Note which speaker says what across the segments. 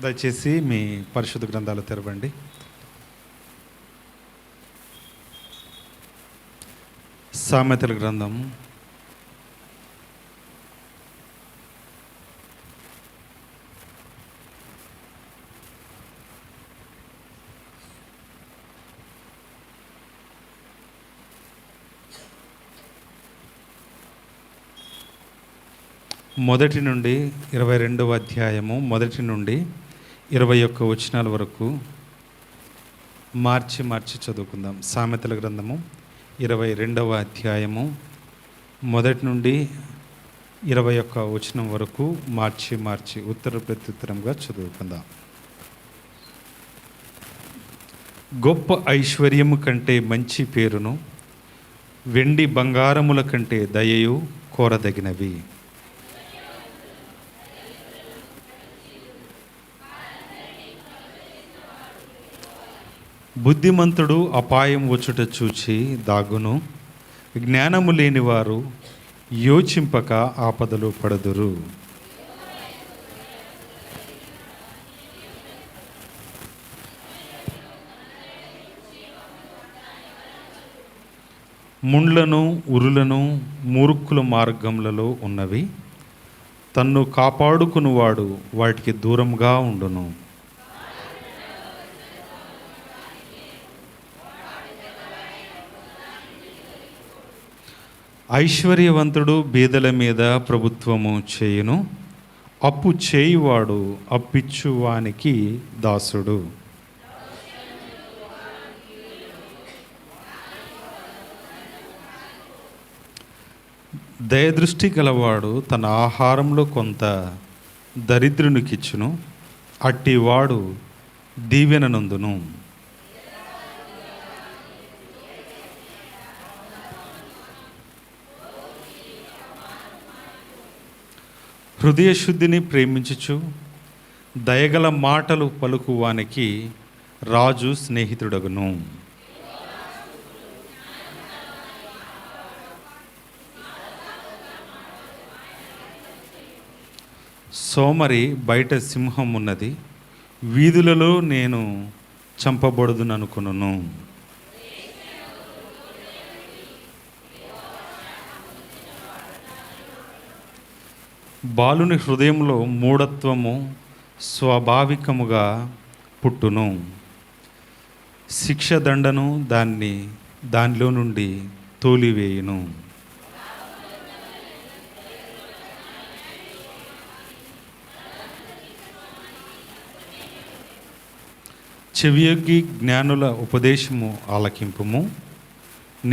Speaker 1: దయచేసి మీ పరిశుద్ధ గ్రంథాలు తెరవండి. సామెతల గ్రంథం 1 నుండి 22వ అధ్యాయము 1 నుండి 21 వచనాల వరకు మార్చి చదువుకుందాం. సామెతల గ్రంథము 22వ అధ్యాయము 1 నుండి 21 వచనం వరకు మార్చి ఉత్తర ప్రత్యుత్తరంగా చదువుకుందాం. గొప్ప ఐశ్వర్యము కంటే మంచి పేరును, వెండి బంగారముల కంటే దయయు కోరదగినవి. బుద్ధిమంతుడు అపాయం వచ్చుట చూచి దాగును, జ్ఞానము లేనివారు యోచింపక ఆపదలు పడదురు. ముండ్లను ఉరులను మూర్ఖుల మార్గములలో ఉన్నవి, తన్ను కాపాడుకునివాడు వాటికి దూరంగా ఉండును. ఐశ్వర్యవంతుడు బీదల మీద ప్రభుత్వము చేయును, అప్పు చేయువాడు అప్పిచ్చువానికి దాసుడు. దయదృష్టి గలవాడు తన ఆహారంలో కొంత దరిద్రునికిచ్చును, అట్టివాడు దీవెననందును. హృదయశుద్ధిని ప్రేమించుచు దయగల మాటలు పలుకువానికి రాజు స్నేహితుడగును. సోమరి బయట సింహం ఉన్నది, వీధులలో నేను చంపబడుదుననుకొనును. బాలుని హృదయంలో మూఢత్వము స్వాభావికముగా పుట్టును, శిక్షదండను దానిలో నుండి తోలివేయును. చెవియొగ్గి జ్ఞానుల ఉపదేశము ఆలకింపుము,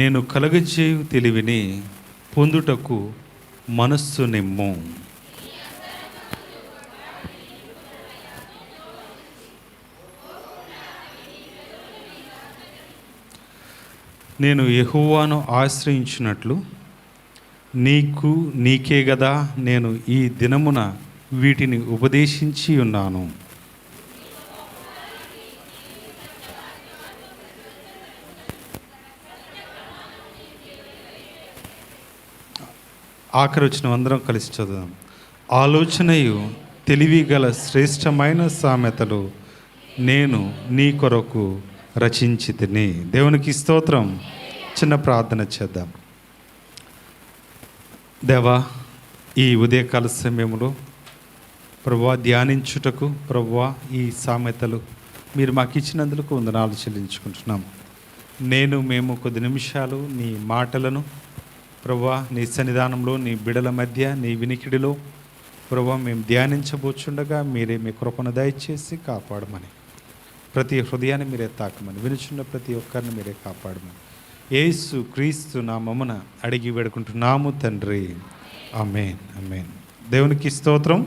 Speaker 1: నేను కలగజేయు తెలివిని పొందుటకు మనస్సు నిమ్ము. నేను యెహోవాను ఆశ్రయించినట్లు నీకే గదా నేను ఈ దినమున వీటిని ఉపదేశించి ఉన్నాను. ఆఖరి వచ్చిన అందరం కలిసి చదువుదాం. ఆలోచనయు తెలివి గల శ్రేష్టమైన సామెతలు నేను నీ కొరకు రచించి తిని. దేవునికి స్తోత్రం. చిన్న ప్రార్థన చేద్దాం. దేవా, ఈ ఉదయకాల సమయంలో ప్రభువా ధ్యానించుటకు ప్రభువా ఈ సామెతలు మీరు మాకు ఇచ్చినందుకు వందనాలు చెల్లించుకుంటున్నాం. మేము కొద్ది నిమిషాలు నీ మాటలను ప్రభువా నీ సన్నిధానంలో నీ బిడల మధ్య నీ వినికిడిలో ప్రభువా మేము ధ్యానించబోచుండగా మీరే మీ కృపను దయచేసి కాపాడమని, ప్రతి హృదయాన్ని మీరే తాకమని, వినుచున్న ప్రతి ఒక్కరిని మీరే కాపాడమని యేసు క్రీస్తు నామమున అడిగి వేడుకుంటున్నాము తండ్రి. ఆమేన్, ఆమేన్. దేవునికి స్తోత్రం.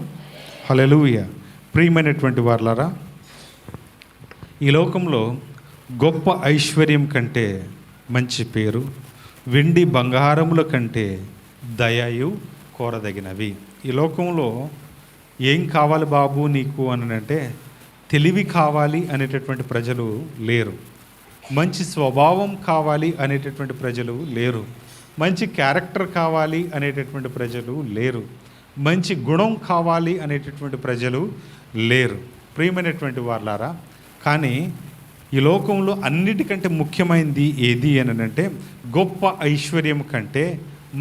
Speaker 1: హల్లెలూయా. ప్రియమైనటువంటి వారలారా, ఈ లోకంలో గొప్ప ఐశ్వర్యం కంటే మంచి పేరు, వెండి బంగారముల కంటే దయయు కోరదగినవి. ఈ లోకంలో ఏం కావాలి బాబు నీకు అని అంటే తెలివి కావాలి అనేటటువంటి ప్రజలు లేరు, మంచి స్వభావం కావాలి అనేటటువంటి ప్రజలు లేరు, మంచి క్యారెక్టర్ కావాలి అనేటటువంటి ప్రజలు లేరు, మంచి గుణం కావాలి అనేటటువంటి ప్రజలు లేరు. ప్రియమైనటువంటి వాళ్ళారా, కానీ ఈ లోకంలో అన్నిటికంటే ముఖ్యమైనది ఏది అని అంటే గొప్ప ఐశ్వర్యం కంటే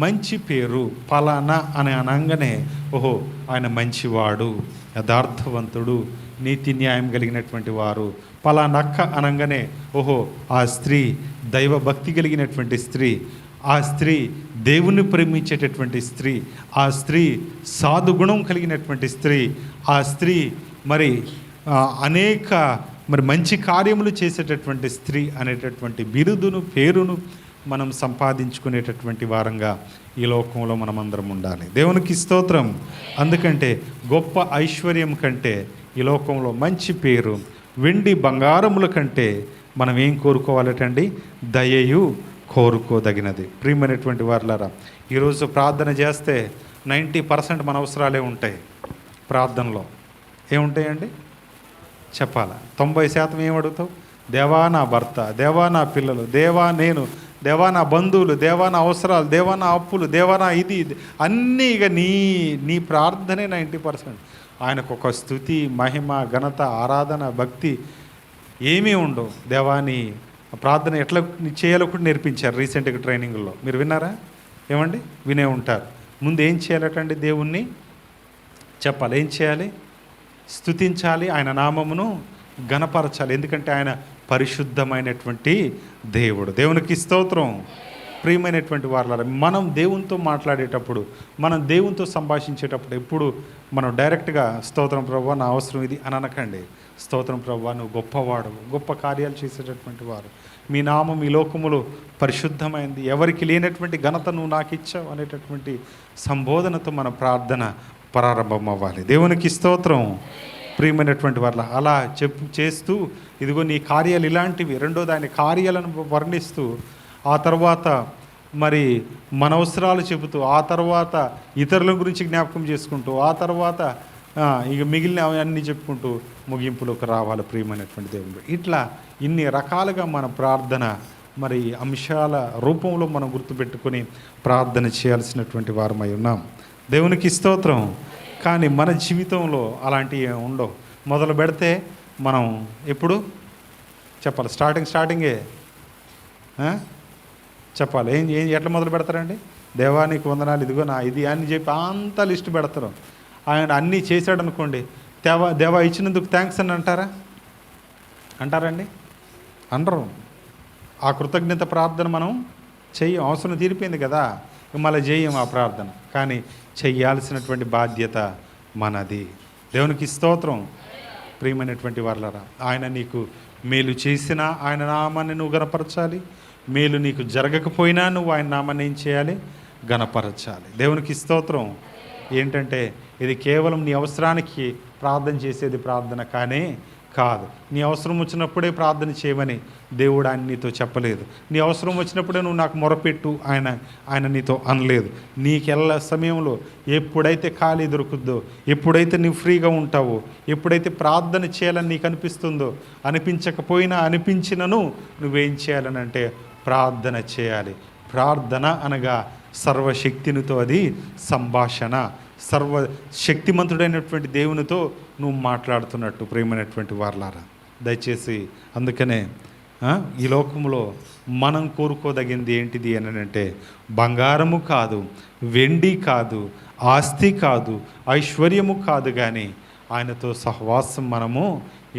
Speaker 1: మంచి పేరు. ఫలానా అని అనగానే ఓహో ఆయన మంచివాడు, యథార్థవంతుడు, నీతి న్యాయం కలిగినటువంటి వారు. పలానక్క అనగానే ఓహో ఆ స్త్రీ దైవభక్తి కలిగినటువంటి స్త్రీ, ఆ స్త్రీ దేవుణ్ణి ప్రేమించేటటువంటి స్త్రీ, ఆ స్త్రీ సాధుగుణం కలిగినటువంటి స్త్రీ, ఆ స్త్రీ మరి అనేక మంచి కార్యములు చేసేటటువంటి స్త్రీ అనేటటువంటి బిరుదును పేరును మనం సంపాదించుకునేటటువంటి వారంగా ఈ లోకంలో మనమందరం ఉండాలి. దేవునికి స్తోత్రం. అందుకంటే గొప్ప ఐశ్వర్యం కంటే ఈ లోకంలో మంచి పేరు, వెండి బంగారముల కంటే మనం ఏం కోరుకోవాలటండి? దయయు కోరుకోదగినది. ప్రియమైనటువంటి వారులారా, ఈరోజు ప్రార్థన చేస్తే 90% మన అవసరాలే ఉంటాయి. ప్రార్థనలో ఏముంటాయండి చెప్పాలా? 90% ఏమడుగుతావు? దేవా నా భర్త, దేవా నా పిల్లలు, దేవా నేను, దేవా నా బంధువులు, దేవా నా అవసరాలు, దేవా నా అప్పులు, దేవా నా ఇది అన్నీ. ఇక నీ ప్రార్థనే 90%. ఆయనకు ఒక స్తుతి, మహిమ, ఘనత, ఆరాధన, భక్తి ఏమీ ఉండవు. దేవాని ప్రార్థన ఎట్లా చేయాలో కూడా నేర్పించారు రీసెంట్గా ట్రైనింగ్లో. మీరు విన్నారా? ఏమండి? వినే ఉంటారు. ముందు ఏం చేయాలటండి? దేవుణ్ణి చెప్పాలి. ఏం చేయాలి? స్తుతించాలి, ఆయన నామమును ఘనపరచాలి. ఎందుకంటే ఆయన పరిశుద్ధమైనటువంటి దేవుడు. దేవునికి స్తోత్రం. ప్రియమైనటువంటి వారులారా, మనం దేవునితో మాట్లాడేటప్పుడు, మనం దేవునితో సంభాషించేటప్పుడు ఎప్పుడు మనం డైరెక్ట్గా స్తోత్రం ప్రభువా నా అవసరం ఇది అని అనకండి. స్తోత్రం ప్రభువా నువ్వు గొప్పవాడు, గొప్ప కార్యాలు చేసేటటువంటి వారు, మీ నామం ఈ లోకములో పరిశుద్ధమైంది, ఎవరికి లేనటువంటి ఘనత నువ్వు నాకు ఇచ్చావు అనేటటువంటి సంబోధనతో మన ప్రార్థన ప్రారంభం అవ్వాలి. దేవునికి స్తోత్రం. ప్రియమైనటువంటి వాళ్ళ అలా చేస్తూ ఇదిగో నీ కార్యాలు ఇలాంటివి, రెండోది ఆయన కార్యాలను వర్ణిస్తూ, ఆ తర్వాత మరి మన అవసరాలు చెబుతూ, ఆ తర్వాత ఇతరుల గురించి జ్ఞాపకం చేసుకుంటూ, ఆ తర్వాత ఇక మిగిలిన అన్నీ చెప్పుకుంటూ ముగింపులోకి రావాలి. ప్రియమైనటువంటి దేవుడు, ఇట్లా ఇన్ని రకాలుగా మన ప్రార్థన మరి అంశాల రూపంలో మనం గుర్తుపెట్టుకొని ప్రార్థన చేయాల్సినటువంటి వారమై ఉన్నాం. దేవునికి స్తోత్రం. కానీ మన జీవితంలో అలాంటివి ఉండవు. మొదలు పెడితే మనం ఎప్పుడు చెప్పాలి? స్టార్టింగే చెప్పాలి. ఏం ఎట్లా మొదలు పెడతారండి? దేవా నీకు వందనాలు, ఇదిగో నా ఇది అని చెప్పి అంత లిస్ట్ పెడతారు. ఆయన అన్నీ చేశాడు అనుకోండి, దేవా ఇచ్చినందుకు థ్యాంక్స్ అని అంటారండి? అనరు. ఆ కృతజ్ఞత ప్రార్థన మనం చెయ్యం. అవసరం తీరిపోయింది కదా, మళ్ళీ చేయం ఆ ప్రార్థన. కానీ చెయ్యాల్సినటువంటి బాధ్యత మనది. దేవునికి స్తోత్రం. ప్రియమైనటువంటి వాళ్ళరా, ఆయన నీకు మేలు చేసినా ఆయన నామాన్ని నువ్వు గణపరచాలి. మేలు నీకు జరగకపోయినా నువ్వు ఆయన నామాన్ని ఏం చేయాలి? గణపరచాలి. దేవునికి స్తోత్రం. ఏంటంటే ఇది కేవలం నీ అవసరానికి ప్రార్థన చేసేది ప్రార్థన కానే కాదు. నీ అవసరం వచ్చినప్పుడే ప్రార్థన చేయమని దేవుడు ఆయన నీతో చెప్పలేదు. నీ అవసరం వచ్చినప్పుడే నువ్వు నాకు మొరపెట్టు ఆయన నీతో అనలేదు. నీకెల్ల సమయంలో ఎప్పుడైతే ఖాళీ దొరుకుద్దో, ఎప్పుడైతే నువ్వు ఫ్రీగా ఉంటావో, ఎప్పుడైతే ప్రార్థన చేయాలని నీకు అనిపిస్తుందో, అనిపించకపోయినా అనిపించినను నువ్వేం చేయాలని అంటే ప్రార్థన చేయాలి. ప్రార్థన అనగా సర్వశక్తినితో అది సంభాషణ. సర్వశక్తిమంతుడైనటువంటి దేవునితో నువ్వు మాట్లాడుతున్నట్టు. ప్రియమైనటువంటి వారలారా, దయచేసి అందుకనే ఈ లోకంలో మనం కోరుకోదగింది ఏంటిది అని అంటే బంగారము కాదు, వెండి కాదు, ఆస్తి కాదు, ఐశ్వర్యము కాదు, కానీ ఆయనతో సహవాసం మనము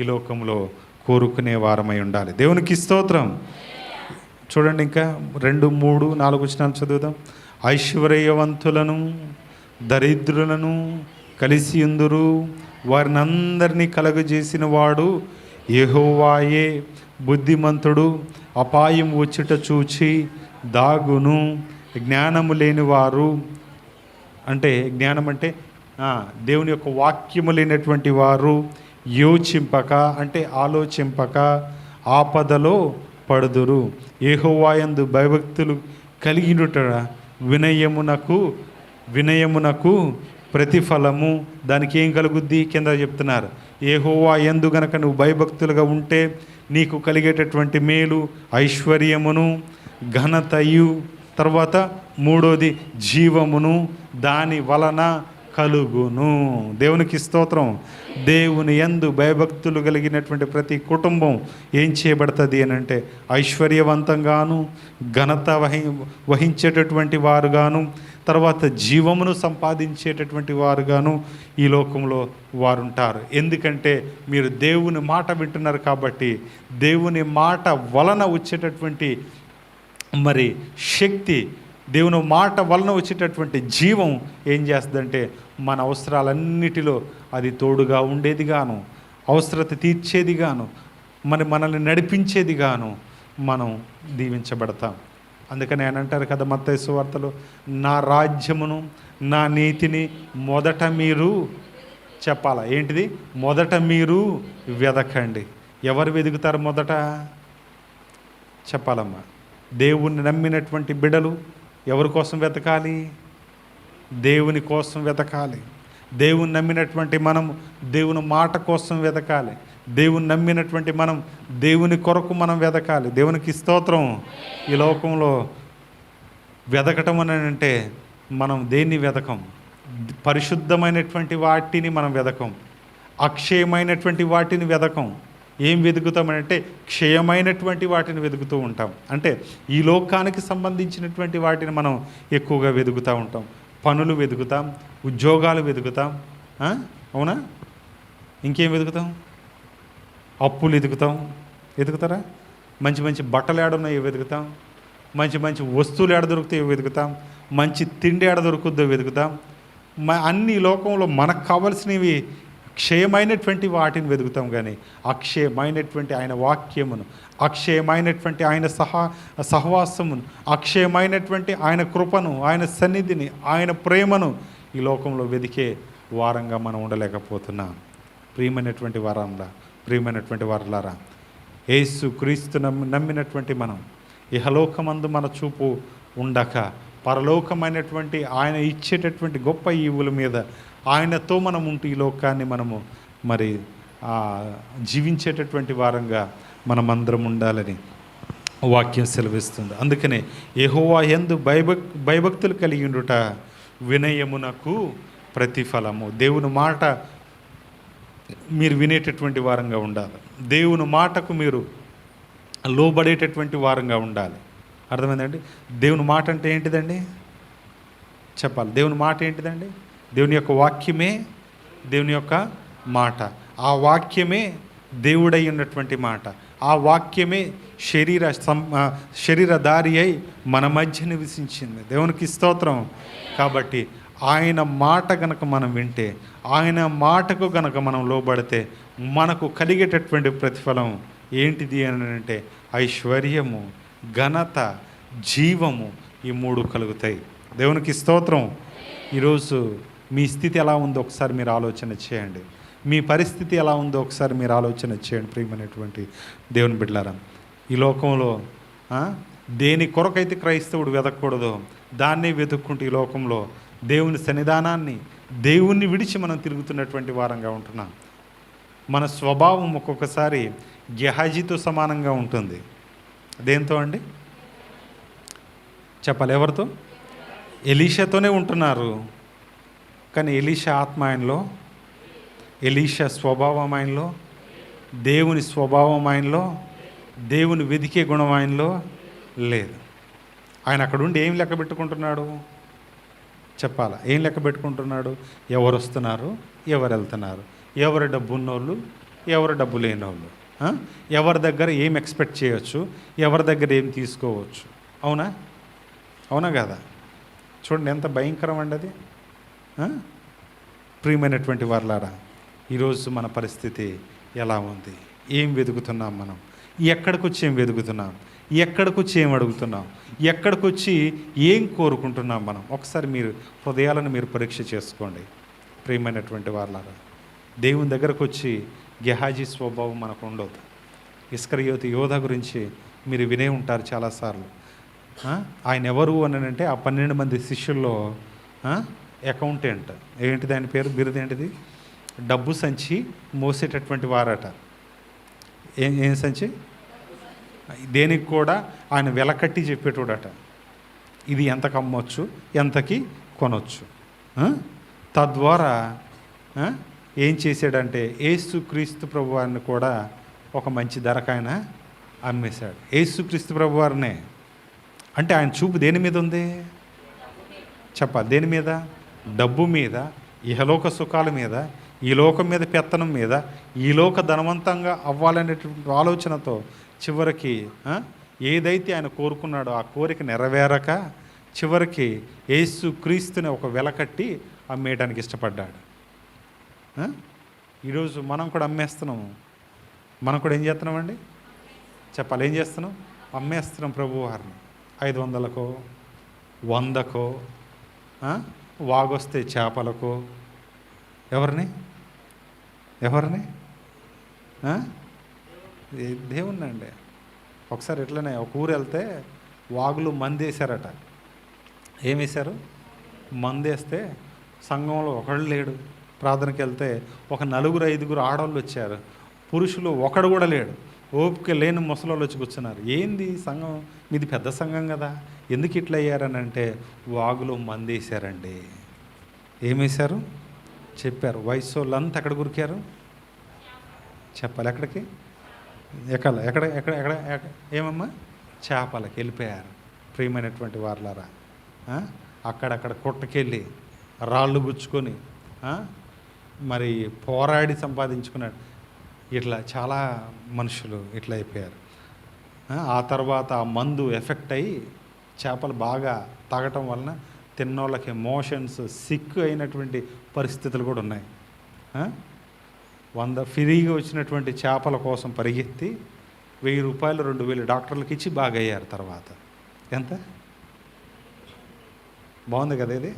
Speaker 1: ఈ లోకంలో కోరుకునే వారమై ఉండాలి. దేవునికి స్తోత్రం. చూడండి, ఇంకా 2, 3, 4 వచనాలు చదువుదాం. ఐశ్వర్యవంతులను దరిద్రులను కలిసి ఉందురు, వారిని అందరినీ కలగజేసిన వాడు యెహోవాయే. బుద్ధిమంతుడు అపాయం వచ్చుట చూచి దాగును, జ్ఞానము లేనివారు అంటే జ్ఞానం అంటే దేవుని యొక్క వాక్యము లేనటువంటి వారు యోచింపక అంటే ఆలోచింపక ఆపదలో పడుదురు. యెహోవాయందు భయభక్తులు కలిగినుట వినయమునకు ప్రతిఫలము. దానికి ఏం కలుగుద్ది? కింద చెప్తున్నారు, యెహోవాయందు గనక నువ్వు భయభక్తులుగా ఉంటే నీకు కలిగేటటువంటి మేలు ఐశ్వర్యమును, ఘనతయు, తర్వాత 3వది జీవమును, దాని వలన కలుగును. దేవునికి స్తోత్రం. దేవుని యందు భయభక్తులు కలిగినటువంటి ప్రతి కుటుంబం ఏం చేయబడుతుంది అని అంటే ఐశ్వర్యవంతంగాను, ఘనత వహించేటటువంటి వారుగాను, తర్వాత జీవమును సంపాదించేటటువంటి వారుగాను ఈ లోకంలో వారుంటారు. ఎందుకంటే మీరు దేవుని మాట వింటున్నారు కాబట్టి, దేవుని మాట వలన వచ్చేటటువంటి మరి శక్తి, దేవుని మాట వలన వచ్చేటటువంటి జీవం ఏం చేస్తుందంటే మన అవసరాలన్నిటిలో అది తోడుగా ఉండేదిగాను, అవసరత తీర్చేదిగాను, మనల్ని నడిపించేదిగాను మనం దీవించబడతాం. అందుకని ఆయన అంటారు కదా మత్తయి సువార్తలో, నా రాజ్యమును నా నీతిని మొదట మీరు చెప్పాలా. ఏంటిది? మొదట మీరు వెదకండి. ఎవరు వెతుకుతారు మొదట? చెప్పాలమ్మా. దేవుణ్ణి నమ్మినటువంటి బిడ్డలు ఎవరి కోసం వెతకాలి? దేవుని కోసం వెతకాలి. దేవుని నమ్మినటువంటి మనం దేవుని మాట కోసం వెతకాలి. దేవుని నమ్మినటువంటి మనం దేవుని కొరకు మనం వెతకాలి. దేవునికి స్తోత్రం. ఈ లోకంలో వెతకటం అని అంటే మనం దేన్ని వెతకం? పరిశుద్ధమైనటువంటి వాటిని మనం వెతకం, అక్షయమైనటువంటి వాటిని వెతకం. ఏం వెతుకుతామనంటే క్షయమైనటువంటి వాటిని వెతుకుతూ ఉంటాం. అంటే ఈ లోకానికి సంబంధించినటువంటి వాటిని మనం ఎక్కువగా వెతుకుతూ ఉంటాం. పనులు వెతుకుతాం, ఉద్యోగాలు వెతుకుతాం, అవునా? ఇంకేం వెతుకుతాం? అప్పులు వెతుకుతారా? మంచి మంచి బట్టలు ఏడున్నాయో వెతుకుతాం, మంచి మంచి వస్తువులు ఏడ దొరుకుతాయో వెతుకుతాం, మంచి తిండి ఏడ దొరుకుద్దో వెతుకుతాం. అన్ని లోకంలో మనకు కావలసినవి క్షయమైనటువంటి వాటిని వెతుకుతాం, కానీ అక్షయమైనటువంటి ఆయన వాక్యమును, అక్షయమైనటువంటి ఆయన సహవాసమును, అక్షయమైనటువంటి ఆయన కృపను, ఆయన సన్నిధిని, ఆయన ప్రేమను ఈ లోకంలో వెతికే వారంగా మనం ఉండలేకపోతున్నాం. ప్రియమైనటువంటి వారంలా, ప్రియమైనటువంటి వారలారా, యేసు క్రీస్తు నమ్మినటువంటి మనం ఇహలోకమందు మన చూపు ఉండక పరలోకమైనటువంటి ఆయన ఇచ్చేటటువంటి గొప్ప ఈవుల మీద ఆయనతో మనం ఉంటూ ఈ లోకాన్ని మనము మరి జీవించేటటువంటి వారంగా మనమందరం ఉండాలని వాక్యం సెలవిస్తుంది. అందుకనే యెహోవా యందు భయభక్తులు కలిగి ఉండుట వినయమునకు ప్రతిఫలము. దేవుని మాట మీరు వినేటటువంటి వారంగా ఉండాలి. దేవుని మాటకు మీరు లోబడేటటువంటి వారంగా ఉండాలి. అర్థమైందండి? దేవుని మాట అంటే ఏంటిదండి? చెప్పాలి. దేవుని మాట ఏంటిదండి? దేవుని యొక్క వాక్యమే దేవుని యొక్క మాట. ఆ వాక్యమే దేవుడై ఉన్నటువంటి మాట. ఆ వాక్యమే శరీరధారి అయి మన మధ్య నివసించింది. దేవునికి స్తోత్రం. కాబట్టి ఆయన మాట గనక మనం వింటే, ఆయన మాటకు గనక మనం లోబడితే మనకు కలిగేటటువంటి ప్రతిఫలం ఏంటిది అని అంటే ఐశ్వర్యము, ఘనత, జీవము, ఈ మూడు కలుగుతాయి. దేవునికి స్తోత్రం. ఈరోజు మీ స్థితి ఎలా ఉందో ఒకసారి మీరు ఆలోచన చేయండి. మీ పరిస్థితి ఎలా ఉందో ఒకసారి మీరు ఆలోచన చేయండి. ప్రియమైనటువంటి దేవుని బిడ్డలారా, ఈ లోకంలో దేని కొరకైతే క్రైస్తవుడు వెతకూడదో దాన్నే వెతుక్కుంటూ ఈ లోకంలో దేవుని సన్నిధానాన్ని, దేవుణ్ణి విడిచి మనం తిరుగుతున్నటువంటి వారంగా ఉంటున్నాం. మన స్వభావం ఒక్కొక్కసారి గెహాజీతో సమానంగా ఉంటుంది. దేంతో అండి? చెప్పాలి. ఎవరితో? ఎలీషాతోనే ఉంటున్నారు. కానీ ఎలీషా ఆత్మ ఆయనలో, ఎలీషా స్వభావం ఆయనలో, దేవుని స్వభావం ఆయనలో, దేవుని వెదికే గుణం ఆయనలో లేదు. ఆయన అక్కడుండి ఏం లెక్క పెట్టుకుంటున్నాడు? చెప్పాలా. ఏం లెక్క పెట్టుకుంటున్నాడు? ఎవరు వస్తున్నారు, ఎవరు వెళ్తున్నారు, ఎవరు డబ్బు ఉన్నోళ్ళు, ఎవరు డబ్బు లేనోళ్ళు, ఎవరి దగ్గర ఏం ఎక్స్పెక్ట్ చేయవచ్చు, ఎవరి దగ్గర ఏం తీసుకోవచ్చు. అవునా? అవునా కదా? చూడండి ఎంత భయంకరం అండి అది. ప్రియమైనటువంటి వారలారా, ఈరోజు మన పరిస్థితి ఎలా ఉంది? ఏం వెతుకుతున్నాం మనం? ఎక్కడికి వచ్చి ఏం వెతుకుతున్నాం? ఎక్కడికి వచ్చి ఏం అడుగుతున్నాం? ఎక్కడికి వచ్చి ఏం కోరుకుంటున్నాం మనం? ఒకసారి మీరు హృదయాలను మీరు పరీక్ష చేసుకోండి. ప్రియమైనటువంటి వారలారా, దేవుని దగ్గరకు వచ్చి గెహాజీ స్వభావం మనకు ఉండదు. ఇస్కరియోతు యోధ గురించి మీరు వినే ఉంటారు చాలాసార్లు. ఆయన ఎవరు అని అంటే ఆ 12 మంది శిష్యుల్లో అకౌంటెంట్. ఏంటిది ఆయన పేరు? బిరుదు ఏంటిది? డబ్బు సంచి మోసేటటువంటి వారట. ఏం సంచి? దేనికి కూడా ఆయన వెలకట్టి చెప్పేటోడట. ఇది ఎంతకు అమ్మొచ్చు, ఎంతకి కొనొచ్చు. తద్వారా ఆ, ఏం చేశాడంటే యేసుక్రీస్తు ప్రభువారిని కూడా ఒక మంచి ధరకు ఆయన అమ్మేశాడు. యేసుక్రీస్తు ప్రభువారినే. అంటే ఆయన చూపు దేని మీద ఉంది చెప్పాలి? దేని మీద? డబ్బు మీద, ఇహలోక సుఖాల మీద, ఈ లోకం మీద పెత్తనం మీద, ఈ లోక ధనవంతంగా అవ్వాలనేటువంటి ఆలోచనతో చివరికి ఏదైతే ఆయన కోరుకున్నాడో ఆ కోరిక నెరవేరక చివరికి యేసుక్రీస్తుని ఒక వెలకట్టి అమ్మేయడానికి ఇష్టపడ్డాడు. ఈరోజు మనం కూడా అమ్మేస్తున్నాము. మనం కూడా ఏం చేస్తున్నామండి చెప్పాలి? ఏం చేస్తున్నాం? అమ్మేస్తున్నాం ప్రభువారిని. 500కో 100కో, వాగొస్తే చేపలకో. ఎవరిని ఎవరిని దేవుణ్ణండి. ఒకసారి ఇట్లనే ఒక ఊరు వెళ్తే వాగులు మందేశారట. ఏమేశారు? మందేస్తే సంఘంలో ఒకళ్ళు లేడు. ప్రార్థనకి వెళ్తే ఒక 4-5 ఆడవాళ్ళు వచ్చారు. పురుషులు ఒకడు కూడా లేడు. ఓపిక లేని ముసలోళ్ళు వచ్చి కూర్చున్నారు. ఏంది సంఘం మీది? పెద్ద సంఘం కదా, ఎందుకు ఇట్లా అయ్యారని అంటే వాగులో మందేశారండి. ఏమేశారు చెప్పారు. వయసు వాళ్ళంతా ఎక్కడ గురికారు చెప్పాలి? ఎక్కడికి? ఎక్కడ ఎక్కడ ఎక్కడ ఎక్కడ ఏమమ్మా? చేపలకి వెళ్ళిపోయారు. ప్రియమైనటువంటి వారలారా, అక్కడక్కడ కొట్టకెళ్ళి రాళ్ళు గుచ్చుకొని మరి పోరాడి సంపాదించుకున్నాడు. ఇట్లా చాలా మనుషులు ఇట్లా అయిపోయారు. ఆ తర్వాత ఆ మందు ఎఫెక్ట్ అయ్యి చేపలు బాగా తాగటం వలన తిన్నోళ్ళకి మోషన్స్, సిక్ అయినటువంటి పరిస్థితులు కూడా ఉన్నాయి. 100 ఫ్రీగా వచ్చినటువంటి చేపల కోసం పరిగెత్తి 1000 రూపాయలు 2000 డాక్టర్లకు ఇచ్చి బాగా అయ్యారు. తర్వాత ఎంత బాగుంది కదా ఇది?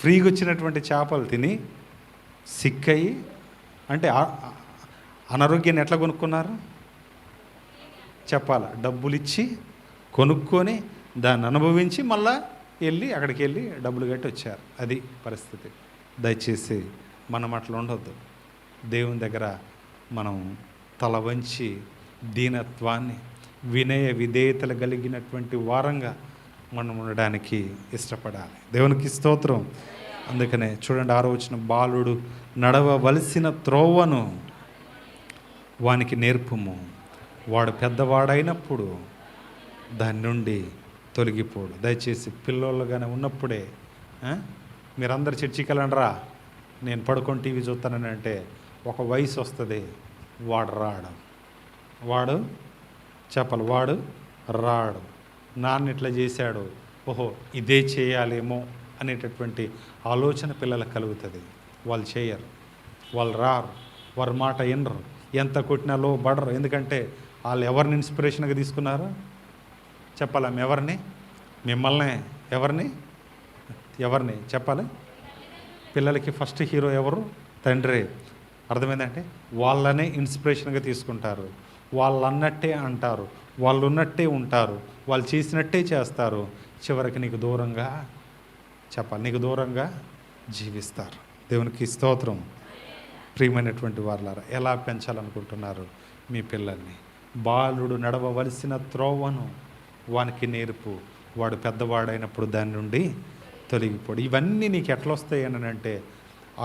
Speaker 1: ఫ్రీగా వచ్చినటువంటి చేపలు తిని సిక్ అయ్యి, అంటే అనారోగ్యాన్ని ఎట్లా కొనుక్కున్నారు చెప్పాలా? డబ్బులు ఇచ్చి కొనుక్కొని దాన్ని అనుభవించి మళ్ళా వెళ్ళి అక్కడికి వెళ్ళి డబ్బులు కట్టి వచ్చారు. అది పరిస్థితి. దయచేసి మనం అట్లా ఉండొద్దు. దేవుని దగ్గర మనం తల వంచి దీనత్వాన్ని, వినయ విధేయతలు కలిగినటువంటి వారంగా మనం ఉండడానికి ఇష్టపడాలి. దేవునికి స్తోత్రం. అందుకనే చూడండి 6వ వచనం, బాలుడు నడవవలసిన త్రోవను వానికి నేర్పుము, వాడు పెద్దవాడైనప్పుడు దాని నుండి తొలగిపోడు. దయచేసి పిల్లలుగానే ఉన్నప్పుడే మీరందరు చర్చికి వెళ్ళండిరా, నేను పడుకొని టీవీ చూస్తానని అంటే ఒక వయసు వస్తుంది, వాడు రాడు. వాడు చెప్పాలి, వాడు రాడు. నాన్న ఇట్లా చేశాడు, ఓహో ఇదే చేయాలేమో అనేటటువంటి ఆలోచన పిల్లలకు కలుగుతుంది. వాళ్ళు చేయరు, వాళ్ళు రారు, వారి మాట వినరు, ఎంత కొట్టినా లోబడరు. ఎందుకంటే వాళ్ళు ఎవరిని ఇన్స్పిరేషన్గా తీసుకున్నారు చెప్పాలి? ఎవరిని? మిమ్మల్నే. ఎవరిని చెప్పాలి? పిల్లలకి ఫస్ట్ హీరో ఎవరు? తండ్రి. అర్థమైందంటే వాళ్ళనే ఇన్స్పిరేషన్గా తీసుకుంటారు. వాళ్ళు అన్నట్టే అంటారు, వాళ్ళు ఉన్నట్టే ఉంటారు, వాళ్ళు చేసినట్టే చేస్తారు. చివరికి నీకు దూరంగా చెప్పాలి, నీకు దూరంగా జీవిస్తారు. దేవునికి స్తోత్రం. ప్రియమైనటువంటి వారలారా, ఎలా పెంచాలనుకుంటున్నారు మీ పిల్లల్ని? బాలుడు నడవవలసిన త్రోవను వానికి నేర్పు, వాడు పెద్దవాడైనప్పుడు దాని నుండి తొలగిపోడు. ఇవన్నీ నీకు ఎట్లా వస్తాయి అని అంటే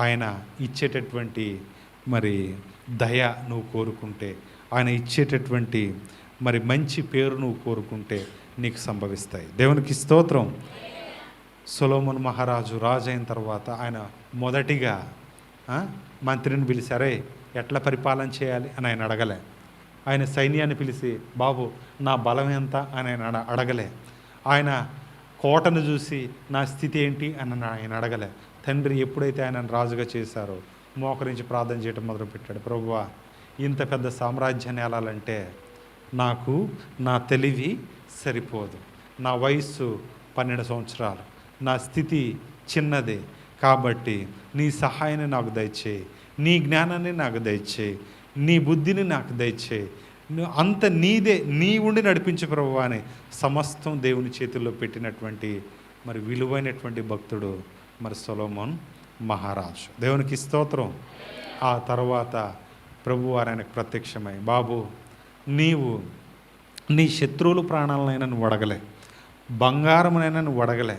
Speaker 1: ఆయన ఇచ్చేటటువంటి మరి దయ నువ్వు కోరుకుంటే, ఆయన ఇచ్చేటటువంటి మరి మంచి పేరు నువ్వు కోరుకుంటే నీకు సంభవిస్తాయి. దేవునికి స్తోత్రం. సొలొమోను మహారాజు రాజు అయిన తర్వాత ఆయన మొదటిగా మంత్రిని పిలిచారే ఎట్లా పరిపాలన చేయాలి అని ఆయన అడగలే. ఆయన సైన్యాన్ని పిలిచి బాబు నా బలం ఎంత అని ఆయన అడగలే. ఆయన కోటను చూసి నా స్థితి ఏంటి అని ఆయన అడగలే. తండ్రి ఎప్పుడైతే ఆయనను రాజుగా చేశారో మోకరించి ప్రార్థన చేయడం మొదలుపెట్టాడు. ప్రభువా, ఇంత పెద్ద సామ్రాజ్యాన్ని ఏలాలంటే నాకు నా తెలివి సరిపోదు, నా వయస్సు 12 సంవత్సరాలు, నా స్థితి చిన్నదే, కాబట్టి నీ సహాయాన్ని నాకు దయచేయి, నీ జ్ఞానాన్ని నాకు దయచేయి, నీ బుద్ధిని నాకు దయచేయి, అంత నీదే, నీ ఉండి నడిపించు ప్రభువా అని సమస్తం దేవుని చేతుల్లో పెట్టినటువంటి మరి విలువైనటువంటి భక్తుడు మరి సొలొమోన్ మహారాజు. దేవునికి స్తోత్రం. ఆ తర్వాత ప్రభువారు ఆయనకు ప్రత్యక్షమై, బాబు నీవు నీ శత్రువుల ప్రాణాలనైనా నువ్వు అడగలే, బంగారమునైనా నువ్వు అడగలే,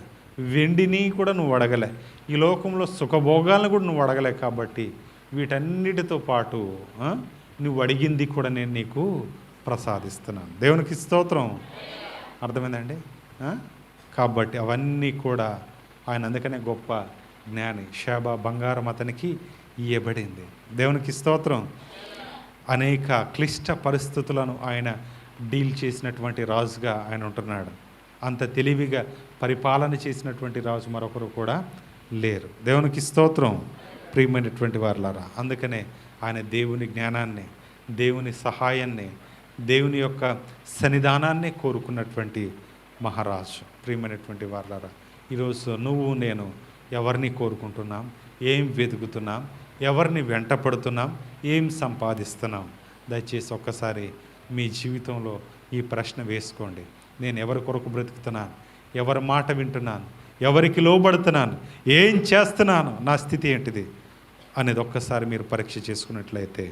Speaker 1: వెండిని కూడా నువ్వు అడగలే, ఈ లోకంలో సుఖభోగాలను కూడా నువ్వు అడగలే. కాబట్టి వీటన్నిటితో పాటు నువ్వు అడిగింది కూడా నేను నీకు ప్రసాదిస్తున్నాను. దేవునికి స్తోత్రం. అర్థమైందండి? కాబట్టి అవన్నీ కూడా ఆయన అందుకనే గొప్ప జ్ఞాని. షేబా బంగారం అతనికి ఇయ్యబడింది. దేవునికి స్తోత్రం. అనేక క్లిష్ట పరిస్థితులను ఆయన డీల్ చేసినటువంటి రాజుగా ఆయన ఉంటున్నాడు. అంత తెలివిగా పరిపాలన చేసినటువంటి రాజు మరొకరు కూడా లేరు. దేవునికి స్తోత్రం. ప్రియమైనటువంటి వారులారా, అందుకనే ఆయన దేవుని జ్ఞానాన్ని, దేవుని సహాయాన్ని, దేవుని యొక్క సన్నిధానాన్ని కోరుకున్నటువంటి మహారాజు. ప్రియమైనటువంటి వారులారా, ఈరోజు నువ్వు నేను ఎవరిని కోరుకుంటున్నాం, ఏం వెతుకుతున్నాం, ఎవరిని వెంటపడుతున్నాం, ఏం సంపాదిస్తున్నాం? దయచేసి ఒక్కసారి మీ జీవితంలో ఈ ప్రశ్న వేసుకోండి. నేను ఎవరి కొరకు బ్రతుకుతున్నాను, ఎవరి మాట వింటున్నాను, ఎవరికి లోబడుతున్నాను, ఏం చేస్తున్నాను, నా స్థితి ఏంటిది అనేది ఒక్కసారి మీరు పరీక్ష చేసుకున్నట్లయితే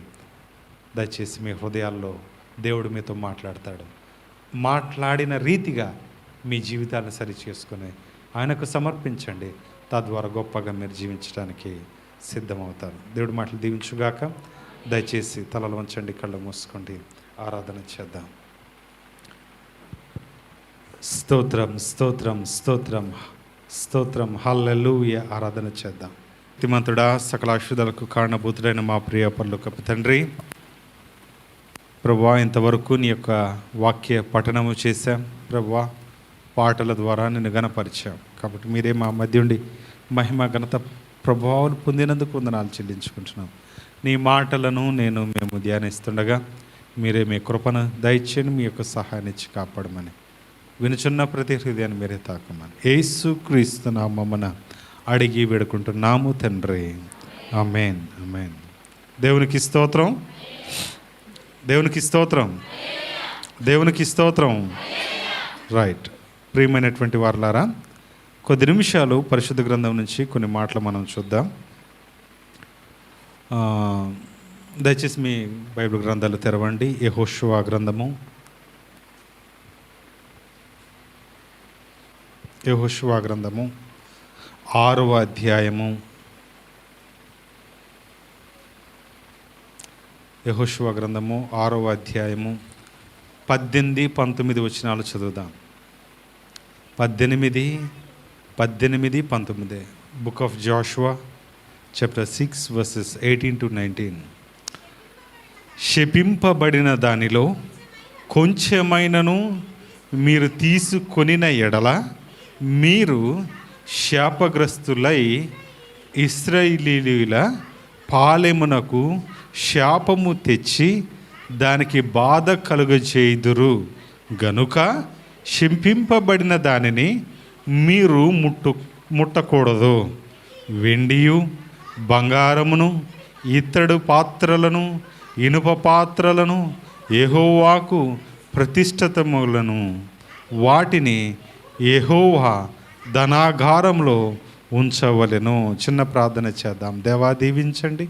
Speaker 1: దయచేసి మీ హృదయాల్లో దేవుడు మీతో మాట్లాడతాడు. మాట్లాడిన రీతిగా మీ జీవితాలను సరి చేసుకుని ఆయనకు సమర్పించండి. తద్వారా గొప్పగా మీరు జీవించడానికి సిద్ధమవుతారు. దేవుడి మాటలు దీవించుగాక. దయచేసి తలలు వంచండి, కళ్ళు మూసుకోండి, ఆరాధన చేద్దాం. స్తోత్రం, స్తోత్రం, స్తోత్రం, స్తోత్రం, హల్లెలూయా. ఆరాధన చేద్దాం. తిమంతుడా, సకల అశుద్ధులకు కారణభూతుడైన మా ప్రియ పరలోకపు తండ్రి, ప్రభువా, ఇంతవరకు నీ యొక్క వాక్య పఠనము చేశాం. ప్రభువా, పాటల ద్వారా నిన్ను గణపరిచాం. కాబట్టి మీరే మా మధ్య ఉండి మహిమ ఘనత ప్రభావం పొందినందుకు వందనాలు చెల్లించుకుంటున్నాం. నీ మాటలను మేము ధ్యానిస్తుండగా మీరే మీ కృపను దయచేయండి, మీ యొక్క సహాయాన్ని ఇచ్చి కాపాడమని, వినుచున్న ప్రతి హృదయాన్ని మీరే తాకమని యేసు క్రీస్తు నామమున అడిగి వేడుకుంటున్నాము తండ్రి. ఆమేన్, ఆమేన్. దేవునికి స్తోత్రం, దేవునికి స్తోత్రం, దేవునికి స్తోత్రం. రైట్. ప్రియమైనటువంటి వారులారా, కొద్ది నిమిషాలు పరిశుద్ధ గ్రంథం నుంచి కొన్ని మాటలు మనం చూద్దాం. దయచేసి మీ బైబిల్ గ్రంథాలు తెరవండి. యెహోషువ గ్రంథము, యెహోషువ గ్రంథము 6వ అధ్యాయము. యెహోషువ గ్రంథము 6వ అధ్యాయము 18, 19 వచనాలు చదువుదాం. 18, 19. Book of Jashuva chapter 6 verses 18 to 19. శపింపబడిన దానిలో కొంచెమైనను మీరు తీసుకొనిన ఎడల మీరు శాపగ్రస్తులై ఇశ్రాయేలీయుల పాలెమునకు శాపము తెచ్చి దానికి బాధ కలుగజేయుదురు గనుక శపింపబడిన దానిని మీరు ముట్టకూడదు. వెండియు బంగారమును, ఇత్తడి పాత్రలను, ఇనుప పాత్రలను, యెహోవాకు ప్రతిష్ఠితములను వాటిని యెహోవా ధనాగారంలో ఉంచవలెను. చిన్న ప్రార్థన చేద్దాం. దేవా, దీవించండి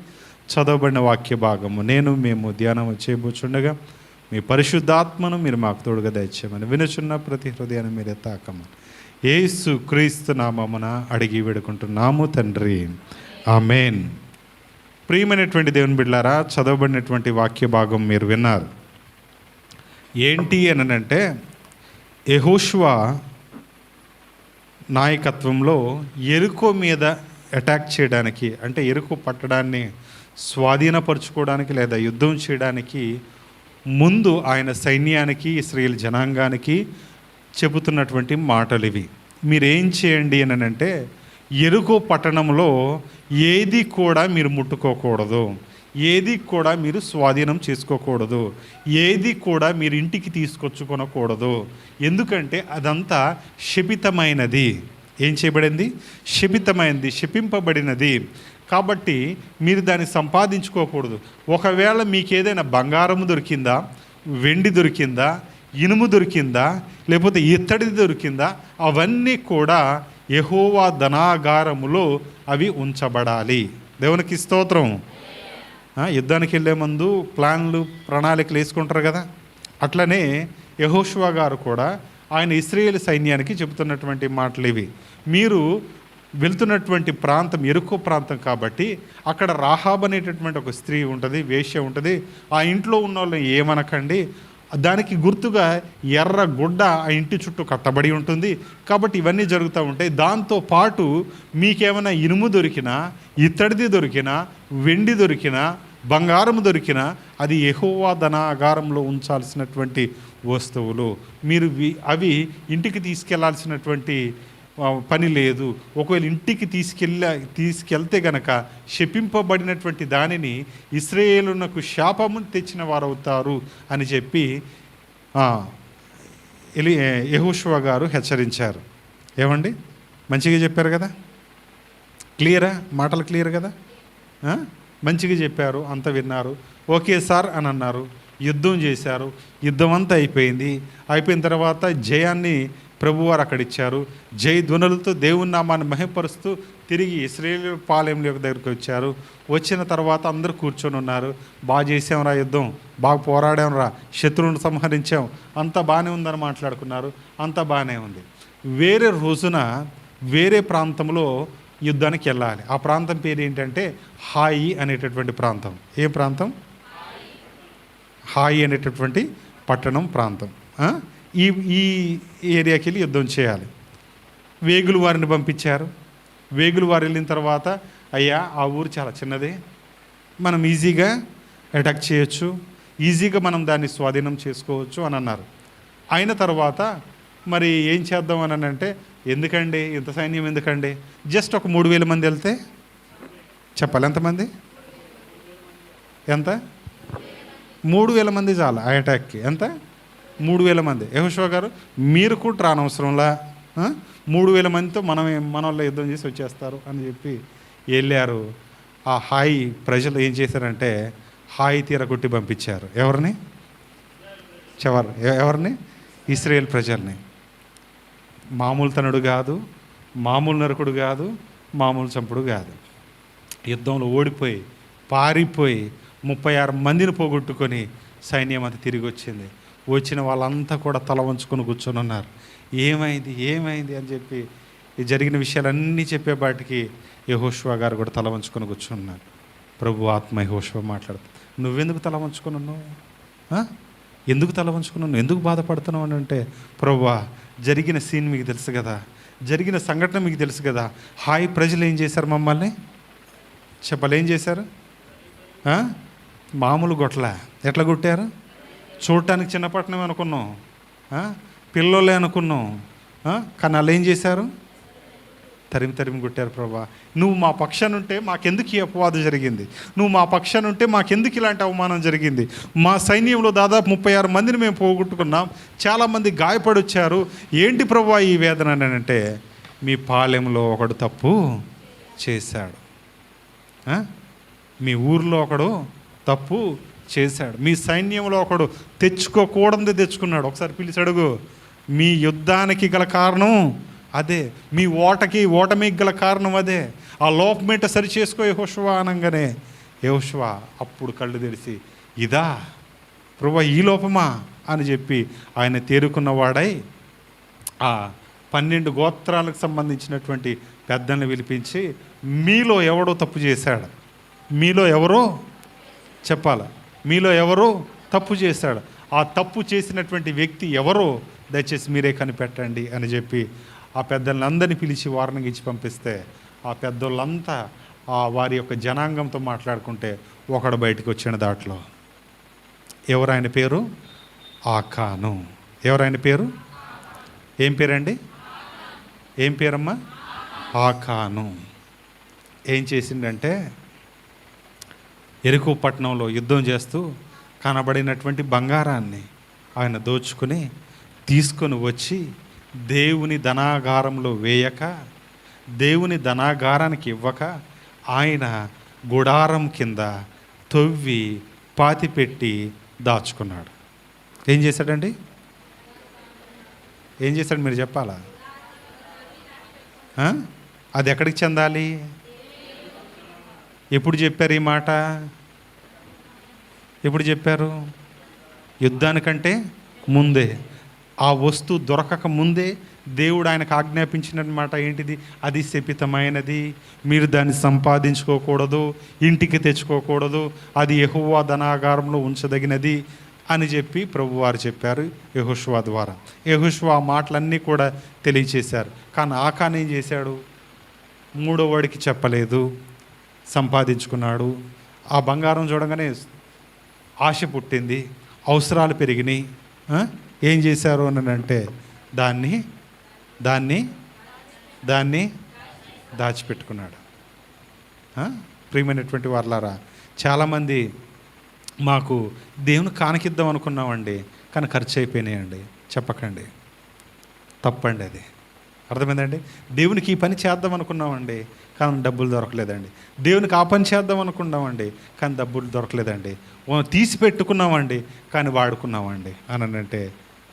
Speaker 1: చదవబడిన వాక్య భాగము. మేము ధ్యానం చేయబోచుండగా మీ పరిశుద్ధాత్మను మీరు మాకు తోడుగా దయచేయమని, వినుచున్న ప్రతి హృదయాన్ని మీరే తాకమని యేసు క్రీస్తు నామమున అడిగి వేడుకుంటున్నాము తండ్రి. ఆమేన్. ప్రియమైనటువంటి దేవుని బిడ్డలారా, చదవబడినటువంటి వాక్య భాగం మీరు విన్నారు. ఏంటి అనంటే, యెహోషువ నాయకత్వంలో యెరికో మీద అటాక్ చేయడానికి, అంటే యెరికో పట్టడాన్ని స్వాధీనపరచుకోవడానికి లేదా యుద్ధం చేయడానికి ముందు ఆయన సైన్యానికి, ఇశ్రాయేల్ జనాంగానికి చెబుతున్నటువంటి మాటలు ఇవి. మీరేం చేయండి అని అంటే, యెరికో పట్టణంలో ఏది కూడా మీరు ముట్టుకోకూడదు, ఏది కూడా మీరు స్వాధీనం చేసుకోకూడదు, ఏది కూడా మీరు ఇంటికి తీసుకొచ్చుకొనకూడదు. ఎందుకంటే అదంతా శపితమైనది. ఏం చేయబడింది? శపితమైనది, శపింపబడినది. కాబట్టి మీరు దాన్ని సంపాదించుకోకూడదు. ఒకవేళ మీకు ఏదైనా బంగారం దొరికిందా, వెండి దొరికిందా, ఇనుము దొరికిందా, లేకపోతే ఇత్తడి దొరికిందా, అవన్నీ కూడా యెహోవా ధనాగారములో అవి ఉంచబడాలి. దేవునికి స్తోత్రం. యుద్ధానికి వెళ్ళే ముందు ప్లాన్లు, ప్రణాళికలు వేసుకుంటారు కదా, అట్లనే యెహోషువ గారు కూడా ఆయన ఇశ్రాయేలు సైన్యానికి చెబుతున్నటువంటి మాటలు ఇవి. మీరు వెళ్తున్నటువంటి ప్రాంతం ఎరుకో ప్రాంతం కాబట్టి అక్కడ రాహాబ్ అనేటటువంటి ఒక స్త్రీ ఉంటుంది, వేశ్య ఉంటుంది. ఆ ఇంట్లో ఉన్న వాళ్ళని ఏమనకండి. దానికి గుర్తుగా ఎర్ర గుడ్డ ఆ ఇంటి చుట్టూ కట్టబడి ఉంటుంది. కాబట్టి ఇవన్నీ జరుగుతూ ఉంటాయి. దాంతోపాటు మీకేమైనా ఇనుము దొరికినా, ఇత్తడిది దొరికినా, వెండి దొరికినా, బంగారం దొరికినా అది యెహోవా ధనాగారంలో ఉంచాల్సినటువంటి వస్తువులు. మీరు అవి ఇంటికి తీసుకెళ్లాల్సినటువంటి పని లేదు. ఒకవేళ ఇంటికి తీసుకెళ్తే గనక శపింపబడినటువంటి దానిని ఇశ్రాయేలునకు శాపము తెచ్చిన వారు అవుతారు అని చెప్పి యెహోషువ గారు హెచ్చరించారు. ఏమండి, మంచిగా చెప్పారు కదా? క్లియరా? మాటలు క్లియర్ కదా? మంచిగా చెప్పారు, అంత విన్నారు. ఓకే సార్ అని అన్నారు. యుద్ధం చేశారు. యుద్ధం అంతా అయిపోయింది. అయిపోయిన తర్వాత జయాన్ని ప్రభువారు అక్కడ ఇచ్చారు. జై ధ్వనులతో దేవుని నామాన్ని మహిమపరుస్తూ తిరిగి ఇశ్రాయేలు పాలెం యొక్క దగ్గరికి వచ్చారు. వచ్చిన తర్వాత అందరూ కూర్చొని ఉన్నారు. బాగా చేసాంరా యుద్ధం, బాగా పోరాడాంరా, శత్రువులను సంహరించాం, అంతా బాగానే ఉందని మాట్లాడుకున్నారు. అంతా బాగానే ఉంది. వేరే రోజున వేరే ప్రాంతంలో యుద్ధానికి వెళ్ళాలి. ఆ ప్రాంతం పేరు ఏంటంటే హాయి అనేటటువంటి ప్రాంతం. ఏ ప్రాంతం? హాయి అనేటటువంటి పట్టణం ప్రాంతం. ఈ ఏరియాకి వెళ్ళి యుద్ధం చేయాలి. వేగులు వారిని పంపించారు. వేగులు వారు వెళ్ళిన తర్వాత, అయ్యా ఆ ఊరు చాలా చిన్నదే, మనం ఈజీగా అటాక్ చేయొచ్చు, ఈజీగా మనం దాన్ని స్వాధీనం చేసుకోవచ్చు అని అన్నారు. అయిన తర్వాత మరి ఏం చేద్దాం అని అంటే, ఎందుకండి ఇంత సైన్యం ఎందుకండి, జస్ట్ ఒక 3000 మంది వెళ్తే చెప్పాలి. ఎంతమంది? ఎంత? 3000 మంది చాలు ఆ అటాక్కి. ఎంత? 3000 మంది. యెహోషువ గారు మీరు కూడా రానవసరంలా, 3000 మందితో మన వాళ్ళు యుద్ధం చేసి వచ్చేస్తారు అని చెప్పి వెళ్ళారు. ఆ హాయి ప్రజలు ఏం చేశారంటే హాయి తీర కొట్టి పంపించారు. ఎవరిని? ఎవరిని? ఇశ్రాయేల్ ప్రజల్ని. మామూలు తనుడు కాదు, మామూలు నరకుడు కాదు, మామూలు చంపుడు కాదు. యుద్ధంలో ఓడిపోయి పారిపోయి 36 మందిని పోగొట్టుకొని సైన్యం అంతా తిరిగి వచ్చింది. వచ్చిన వాళ్ళంతా కూడా తల వంచుకొని కూర్చొని ఉన్నారు. ఏమైంది ఏమైంది అని చెప్పి ఈ జరిగిన విషయాలన్నీ చెప్పేపాటికి యెహోషువ గారు కూడా తల వంచుకొని కూర్చున్నారు. ప్రభు ఆత్మ యెహోషువ మాట్లాడుతుంది, నువ్వెందుకు తల వంచుకొని ఉన్నావు? ఎందుకు తల వంచుకున్నావు? ఎందుకు బాధపడుతున్నావు అని అంటే, ప్రభువా జరిగిన సీన్ మీకు తెలుసు కదా, జరిగిన సంఘటన మీకు తెలుసు కదా. హాయ్ ప్రజలు ఏం చేశారు మమ్మల్ని? చెప్పాలి, ఏం చేశారు? మామూలు గొట్ల. ఎట్లా కొట్టారు? చూడటానికి చిన్నపట్నం అనుకున్నాం, పిల్లోలే అనుకున్నాం, కానీ వాళ్ళు ఏం చేశారు? తరిమి తరిమి కొట్టారు. ప్రభా నువ్వు మా పక్షాన ఉంటే మాకెందుకు ఈ అపవాదం జరిగింది? నువ్వు మా పక్షాన ఉంటే మాకెందుకు ఇలాంటి అవమానం జరిగింది? మా సైన్యంలో దాదాపు 36 మందిని మేము పోగొట్టుకున్నాం, చాలామంది గాయపడి వచ్చారు. ఏంటి ప్రభా ఈ వేదన అని అంటే, మీ పాలెంలో ఒకడు తప్పు చేశాడు, మీ ఊర్లో ఒకడు తప్పు చేశాడు, మీ సైన్యంలో ఒకడు తెచ్చుకోకూడదు తెచ్చుకున్నాడు. ఒకసారి పిలిచి అడుగు. మీ యుద్ధానికి గల కారణం అదే, మీ ఓటమికి గల కారణం అదే. ఆ లోపమేట సరి చేసుకో యెహోషువ అనగానే యెహోషువ అప్పుడు కళ్ళు తెరిచి, ఇదా ప్రభువా ఈ లోపమా అని చెప్పి ఆయన తేరుకున్నవాడై ఆ 12 గోత్రాలకు సంబంధించినటువంటి పెద్దల్ని పిలిపించి, మీలో ఎవడో తప్పు చేశాడు, మీలో ఎవరో చెప్పాలా, మీలో ఎవరో తప్పు చేశాడు, ఆ తప్పు చేసినటువంటి వ్యక్తి ఎవరో దయచేసి మీరే కనిపెట్టండి అని చెప్పి ఆ పెద్దలందరినీ పిలిచి వార్నింగ్ ఇచ్చి పంపిస్తే, ఆ పెద్దోళ్ళంతా వారి యొక్క జనాంగంతో మాట్లాడుకుంటే ఒకడు బయటకు వచ్చాడు దాంట్లో. ఎవరైన పేరు? ఆకాను. ఎవరైన పేరు? ఏం పేరండి? ఏం పేరమ్మా? ఆకాను. ఏం చేసిండంటే, యెరికో పట్టణంలో యుద్ధం చేస్తూ కనబడినటువంటి బంగారాన్ని ఆయన దోచుకుని తీసుకొని వచ్చి దేవుని ధనాగారంలో వేయక, దేవుని ధనాగారానికి ఇవ్వక, ఆయన గుడారం కింద తవ్వి పాతిపెట్టి దాచుకున్నాడు. ఏం చేశాడండి? ఏం చేశాడు మీరు చెప్పాలా? అది ఎక్కడికి చెందాలి? ఎప్పుడు చెప్పారు ఈ మాట? ఎప్పుడు చెప్పారు? యుద్ధానికంటే ముందే. ఆ వస్తువు దొరకక ముందే దేవుడు ఆయనకు ఆజ్ఞాపించిన మాట ఏంటిది? అది శపితమైనది, మీరు దాన్ని సంపాదించుకోకూడదు, ఇంటికి తెచ్చుకోకూడదు, అది యెహోవా ధనాగారంలో ఉంచదగినది అని చెప్పి ప్రభువారు చెప్పారు యెహోషువ ద్వారా. యెహోషువ ఆ మాటలన్నీ కూడా తెలియచేశారు. కానీ ఆకాన్ ఏం చేశాడు? మూడో వాడికి చెప్పలేదు, సంపాదించుకున్నాడు. ఆ బంగారం చూడగానే ఆశ పుట్టింది, అవసరాలు పెరిగినాయి. ఏం చేశారు అని అంటే దాన్ని దాన్ని దాన్ని దాచిపెట్టుకున్నాడు. ప్రియమైనటువంటి వారలారా, చాలామంది మాకు దేవుని కానుకిద్దాం అనుకున్నామండి, కానీ ఖర్చు అయిపోయినాయండి. చెప్పకండి, తప్పండి, అది అర్థమైందండి. దేవునికి ఈ పని చేద్దాం అనుకున్నామండి, కానీ డబ్బులు దొరకలేదండి. దేవునికి ఆ పని చేద్దాం అనుకున్నామండి, కానీ డబ్బులు దొరకలేదండి. తీసి పెట్టుకున్నామండి, కానీ వాడుకున్నామండి అని అంటే,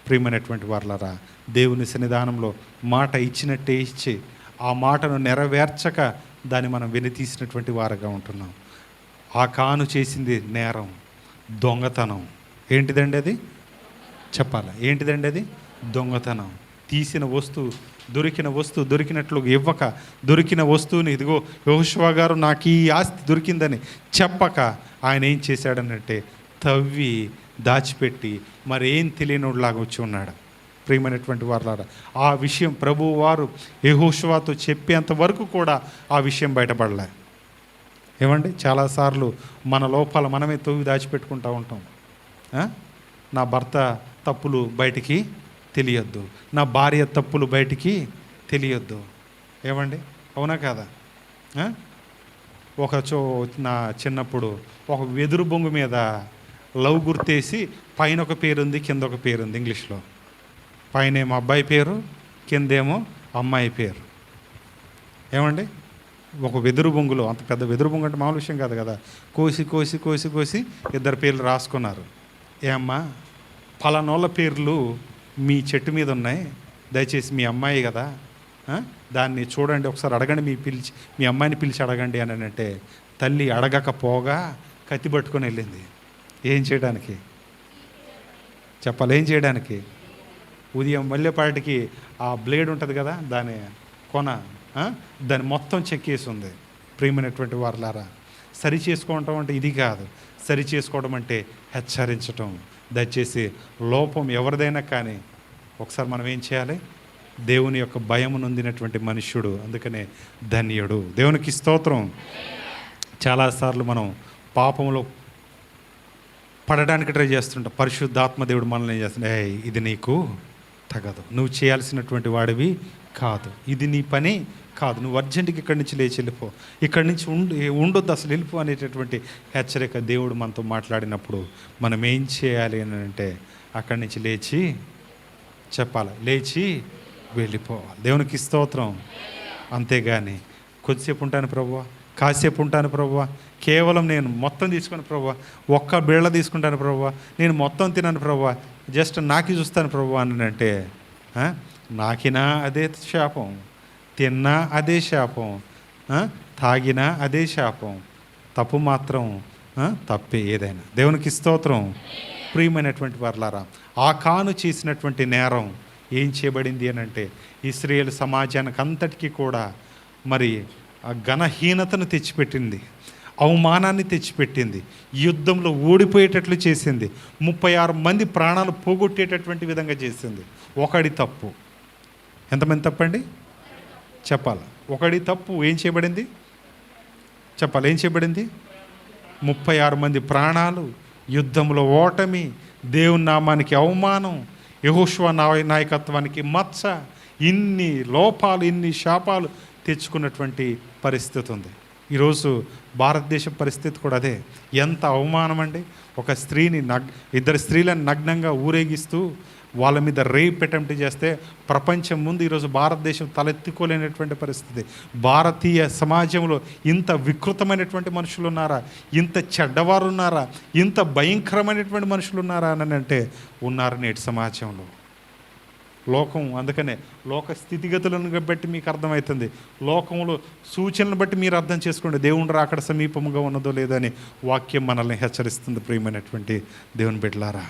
Speaker 1: ప్రియమైనటువంటి వారలారా, దేవుని సన్నిధానంలో మాట ఇచ్చినట్టే ఇచ్చి ఆ మాటను నెరవేర్చక దాన్ని మనం వెనుతీసినటువంటి వారుగా ఉంటున్నాం. ఆ కాను చేసింది నేరం, దొంగతనం. ఏంటిదండి అది? చెప్పాలి, ఏంటిదండి అది? దొంగతనం. తీసిన వస్తువు, దొరికిన వస్తువు దొరికినట్లు ఇవ్వక, దొరికిన వస్తువుని ఇదిగో యెహోషువ గారు నాకు ఈ ఆస్తి దొరికిందని చెప్పక ఆయన ఏం చేశాడనంటే తవ్వి దాచిపెట్టి మరేం తెలియనిలాగా వచ్చి ఉన్నాడు. ప్రియమైనటువంటి వారలారా, ఆ విషయం ప్రభువు వారు యెహోషువతో చెప్పేంత వరకు కూడా ఆ విషయం బయటపడలే. ఏమండి, చాలాసార్లు మన లోపాలు మనమే తవ్వి దాచిపెట్టుకుంటూ ఉంటాం. నా భర్త తప్పులు బయటికి తెలియొద్దు, నా భార్య తప్పులు బయటికి తెలియొద్దు. ఏమండి, అవునా కాదా? నా చిన్నప్పుడు ఒక వెదురు బొంగు మీద లవ్ గుర్తేసి పైన ఒక పేరుంది, కింద ఒక పేరుంది. ఇంగ్లీష్లో పైనేమో అబ్బాయి పేరు, కిందేమో అమ్మాయి పేరు. ఏమండి, ఒక వెదురు బొంగులో, అంత పెద్ద వెదురు బొంగు అంటే మామూలు విషయం కాదు కదా, కోసి కోసి కోసి కోసి ఇద్దరు పేర్లు రాసుకున్నారు. ఏమ్మా, పలానోళ్ళ పేర్లు మీ చెట్టు మీద ఉన్నాయి, దయచేసి మీ అమ్మాయి కదా, దాన్ని చూడండి, ఒకసారి అడగండి, మీ అమ్మాయిని పిలిచి అడగండి అని అంటే తల్లి అడగకపోగా కత్తి పట్టుకొని వెళ్ళింది. ఏం చేయడానికి? చెప్పాలి, ఏం చేయడానికి? ఉదయం మల్లెపాటికి ఆ బ్లేడ్ ఉంటుంది కదా, దాని కొన, దాన్ని మొత్తం చెక్కేసి ఉంది. ప్రియమైనటువంటి వారలారా, సరి చేసుకోవటం అంటే ఇది కాదు. సరి చేసుకోవడం అంటే హెచ్చరించటం. దయచేసి లోపం ఎవరిదైనా కానీ ఒకసారి మనం ఏం చేయాలి? దేవుని యొక్క భయం నొందినటువంటి మనుష్యుడు అందుకనే ధన్యుడు. దేవునికి స్తోత్రం. చాలాసార్లు మనం పాపంలో పడడానికి ట్రై చేస్తుంటాం. పరిశుద్ధాత్మ దేవుడు మనల్ని ఏం చేస్తుంటే, ఇది నీకు తగదు, నువ్వు చేయాల్సినటువంటి వాడివి కాదు, ఇది నీ పని కాదు, నువ్వు అర్జెంటుకి ఇక్కడి నుంచి లేచి వెళ్ళిపో, ఇక్కడి నుంచి ఉండొద్దు, అసలు వెళ్ళిపో అనేటటువంటి హెచ్చరిక దేవుడు మనతో మాట్లాడినప్పుడు మనం ఏం చేయాలి అని అంటే అక్కడి నుంచి లేచి చెప్పాలి, లేచి వెళ్ళిపోవాలి. దేవునికి స్తోత్రం. అంతేగాని కొద్దిసేపు ఉంటాను ప్రభువా, కాసేపు ఉంటాను ప్రభువా, కేవలం నేను మొత్తం తీసుకుని ప్రభువా, ఒక్క బిళ్ళ తీసుకుంటాను ప్రభువా, నేను మొత్తం తిన్నాను ప్రభువా, జస్ట్ నాకి చూస్తాను ప్రభువా అని అంటే నాకినా అదే శాపం, తిన్నా అదే శాపం, తాగినా అదే శాపం. తప్పు మాత్రం తప్పే ఏదైనా. దేవునికి స్తోత్రం. ప్రియమైనటువంటి వారలారా, ఆ కాను చేసినటువంటి నేరం ఏం చేయబడింది అని అంటే ఇశ్రాయేలు సమాజానికి అంతటికీ కూడా మరి ఆ ఘనహీనతను తెచ్చిపెట్టింది, అవమానాన్ని తెచ్చిపెట్టింది, యుద్ధంలో ఓడిపోయేటట్లు చేసింది, 36 మంది ప్రాణాలు పోగొట్టేటటువంటి విధంగా చేసింది. ఒకడి తప్పు. ఎంతమంది తప్పండి? చెప్పాలి. ఒకడి తప్పు ఏం చేయబడింది? చెప్పాలి, ఏం చేయబడింది? 36 మంది ప్రాణాలు, యుద్ధంలో ఓటమి, దేవుని నామానికి అవమానం, యెహోషువ నాయకత్వానికి మచ్చ, ఇన్ని లోపాలు, ఇన్ని శాపాలు తెచ్చుకున్నటువంటి పరిస్థితి ఉంది. ఈరోజు భారతదేశ పరిస్థితి కూడా అదే. ఎంత అవమానం అండి! ఒక స్త్రీని ఇద్దరు స్త్రీలను నగ్నంగా ఊరేగిస్తూ వాళ్ళ మీద రేప్ అటెంప్ట్ చేస్తే ప్రపంచం ముందు ఈరోజు భారతదేశం తలెత్తుకోలేనటువంటి పరిస్థితి. భారతీయ సమాజంలో ఇంత వికృతమైనటువంటి మనుషులు ఉన్నారా? ఇంత చెడ్డవారు ఉన్నారా? ఇంత భయంకరమైనటువంటి మనుషులు ఉన్నారా అని అంటే ఉన్నారు నేటి సమాజంలో. లోకం అందుకనే లోక స్థితిగతులను బట్టి మీకు అర్థమవుతుంది, లోకంలో సూచనలను బట్టి మీరు అర్థం చేసుకోండి దేవుని రాకడ సమీపంగా ఉన్నదో లేదో అని వాక్యం మనల్ని హెచ్చరిస్తుంది. ప్రియమైనటువంటి దేవుని బిడ్డలారా,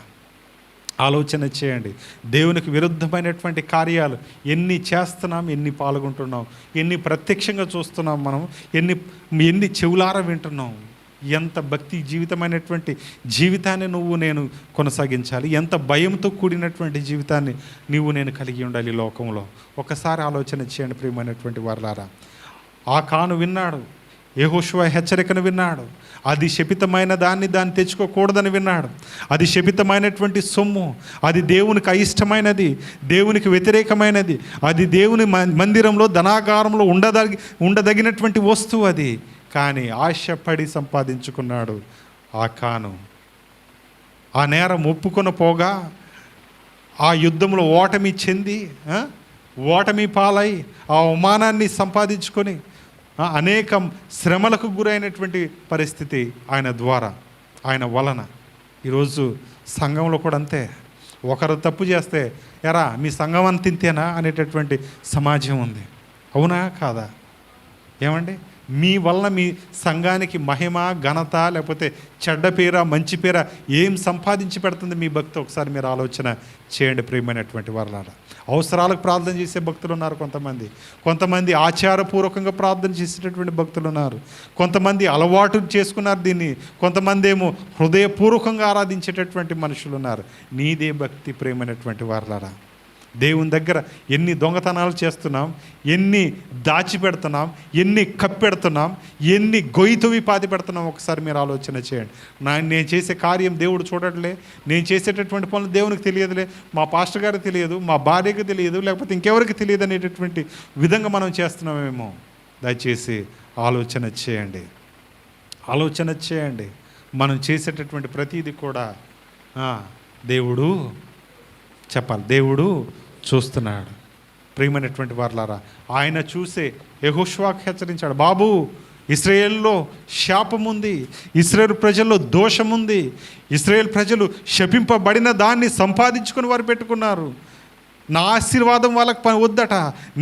Speaker 1: ఆలోచన చేయండి. దేవునికి విరుద్ధమైనటువంటి కార్యాలు ఎన్ని చేస్తున్నాం, ఎన్ని పాల్గొంటున్నాం, ఎన్ని ప్రత్యక్షంగా చూస్తున్నాం, మనం ఎన్ని చెవులారా వింటున్నాం. ఎంత భక్తి జీవితమైనటువంటి జీవితాన్ని నేను కొనసాగించాలి, ఎంత భయంతో కూడినటువంటి జీవితాన్ని నేను కలిగి ఉండాలి ఈ లోకంలో. ఒకసారి ఆలోచన చేయండి ప్రియమైనటువంటి వారలారా. ఆకాను విన్నాడు, యెహోషువ హెచ్చరికను విన్నాడు. అది శపితమైన దాన్ని తెచ్చుకోకూడదని విన్నాడు. అది శపితమైనటువంటి సొమ్ము, అది దేవునికి అయిష్టమైనది, దేవునికి వ్యతిరేకమైనది, అది దేవుని మందిరంలో ధనాగారంలో ఉండదగినటువంటి వస్తువు అది. కానీ ఆశపడి సంపాదించుకున్నాడు ఆకాను. ఆ నేరం ఒప్పుకొని పోగా ఆ యుద్ధంలో ఓటమి చెంది, ఓటమి పాలై ఆ అవమానాన్ని సంపాదించుకొని అనేక శ్రమలకు గురైనటువంటి పరిస్థితి ఆయన ద్వారా, ఆయన వలన. ఈరోజు సంఘంలో కూడా అంతే. ఒకరు తప్పు చేస్తే ఎరా మీ సంఘం అంత తింతేనా అనేటటువంటి సమాజం ఉంది. అవునా కాదా? ఏమండి, మీ వలన మీ సంఘానికి మహిమ, ఘనత, లేకపోతే చెడ్డ పేర, మంచి పేర ఏం సంపాదించి పెడుతుంది మీ భక్తి? ఒకసారి మీరు ఆలోచన చేయండి ప్రియమైనటువంటి వారలారా. అవసరాలకు ప్రార్థన చేసే భక్తులు ఉన్నారు కొంతమంది ఆచారపూర్వకంగా ప్రార్థన చేసేటటువంటి భక్తులు ఉన్నారు, కొంతమంది అలవాటు చేసుకున్నారు దీన్ని, కొంతమంది ఏమో హృదయపూర్వకంగా ఆరాధించేటటువంటి మనుషులు ఉన్నారు. నీదే భక్తి ప్రియమైనటువంటి వారలారా. దేవుని దగ్గర ఎన్ని దొంగతనాలు చేస్తున్నాం, ఎన్ని దాచిపెడుతున్నాం, ఎన్ని కప్పెడుతున్నాం, ఎన్ని గొయ్యితోవి పాతి పెడుతున్నాం. ఒకసారి మీరు ఆలోచన చేయండి. నేను చేసే కార్యం దేవుడు చూడట్లే, నేను చేసేటటువంటి పనులు దేవునికి తెలియదులే, మా పాస్టర్ గారికి తెలియదు, మా భార్యకి తెలియదు, లేకపోతే ఇంకెవరికి తెలియదు అనేటటువంటి విధంగా మనం చేస్తున్నామేమో. దయచేసి ఆలోచన చేయండి. మనం చేసేటటువంటి ప్రతిదీ కూడా దేవుడు చూస్తున్నాడు. ప్రియమైనటువంటి వారలారా, ఆయన చూసే యెహోషువకు హెచ్చరించాడు, బాబు ఇశ్రాయేల్లో శాపం ఉంది, ఇశ్రాయేల్ ప్రజల్లో దోషం ఉంది, ఇశ్రాయేల్ ప్రజలు శపింపబడిన దాన్ని సంపాదించుకొని వారు పెట్టుకున్నారు. నా ఆశీర్వాదం వాళ్ళకి వద్దట,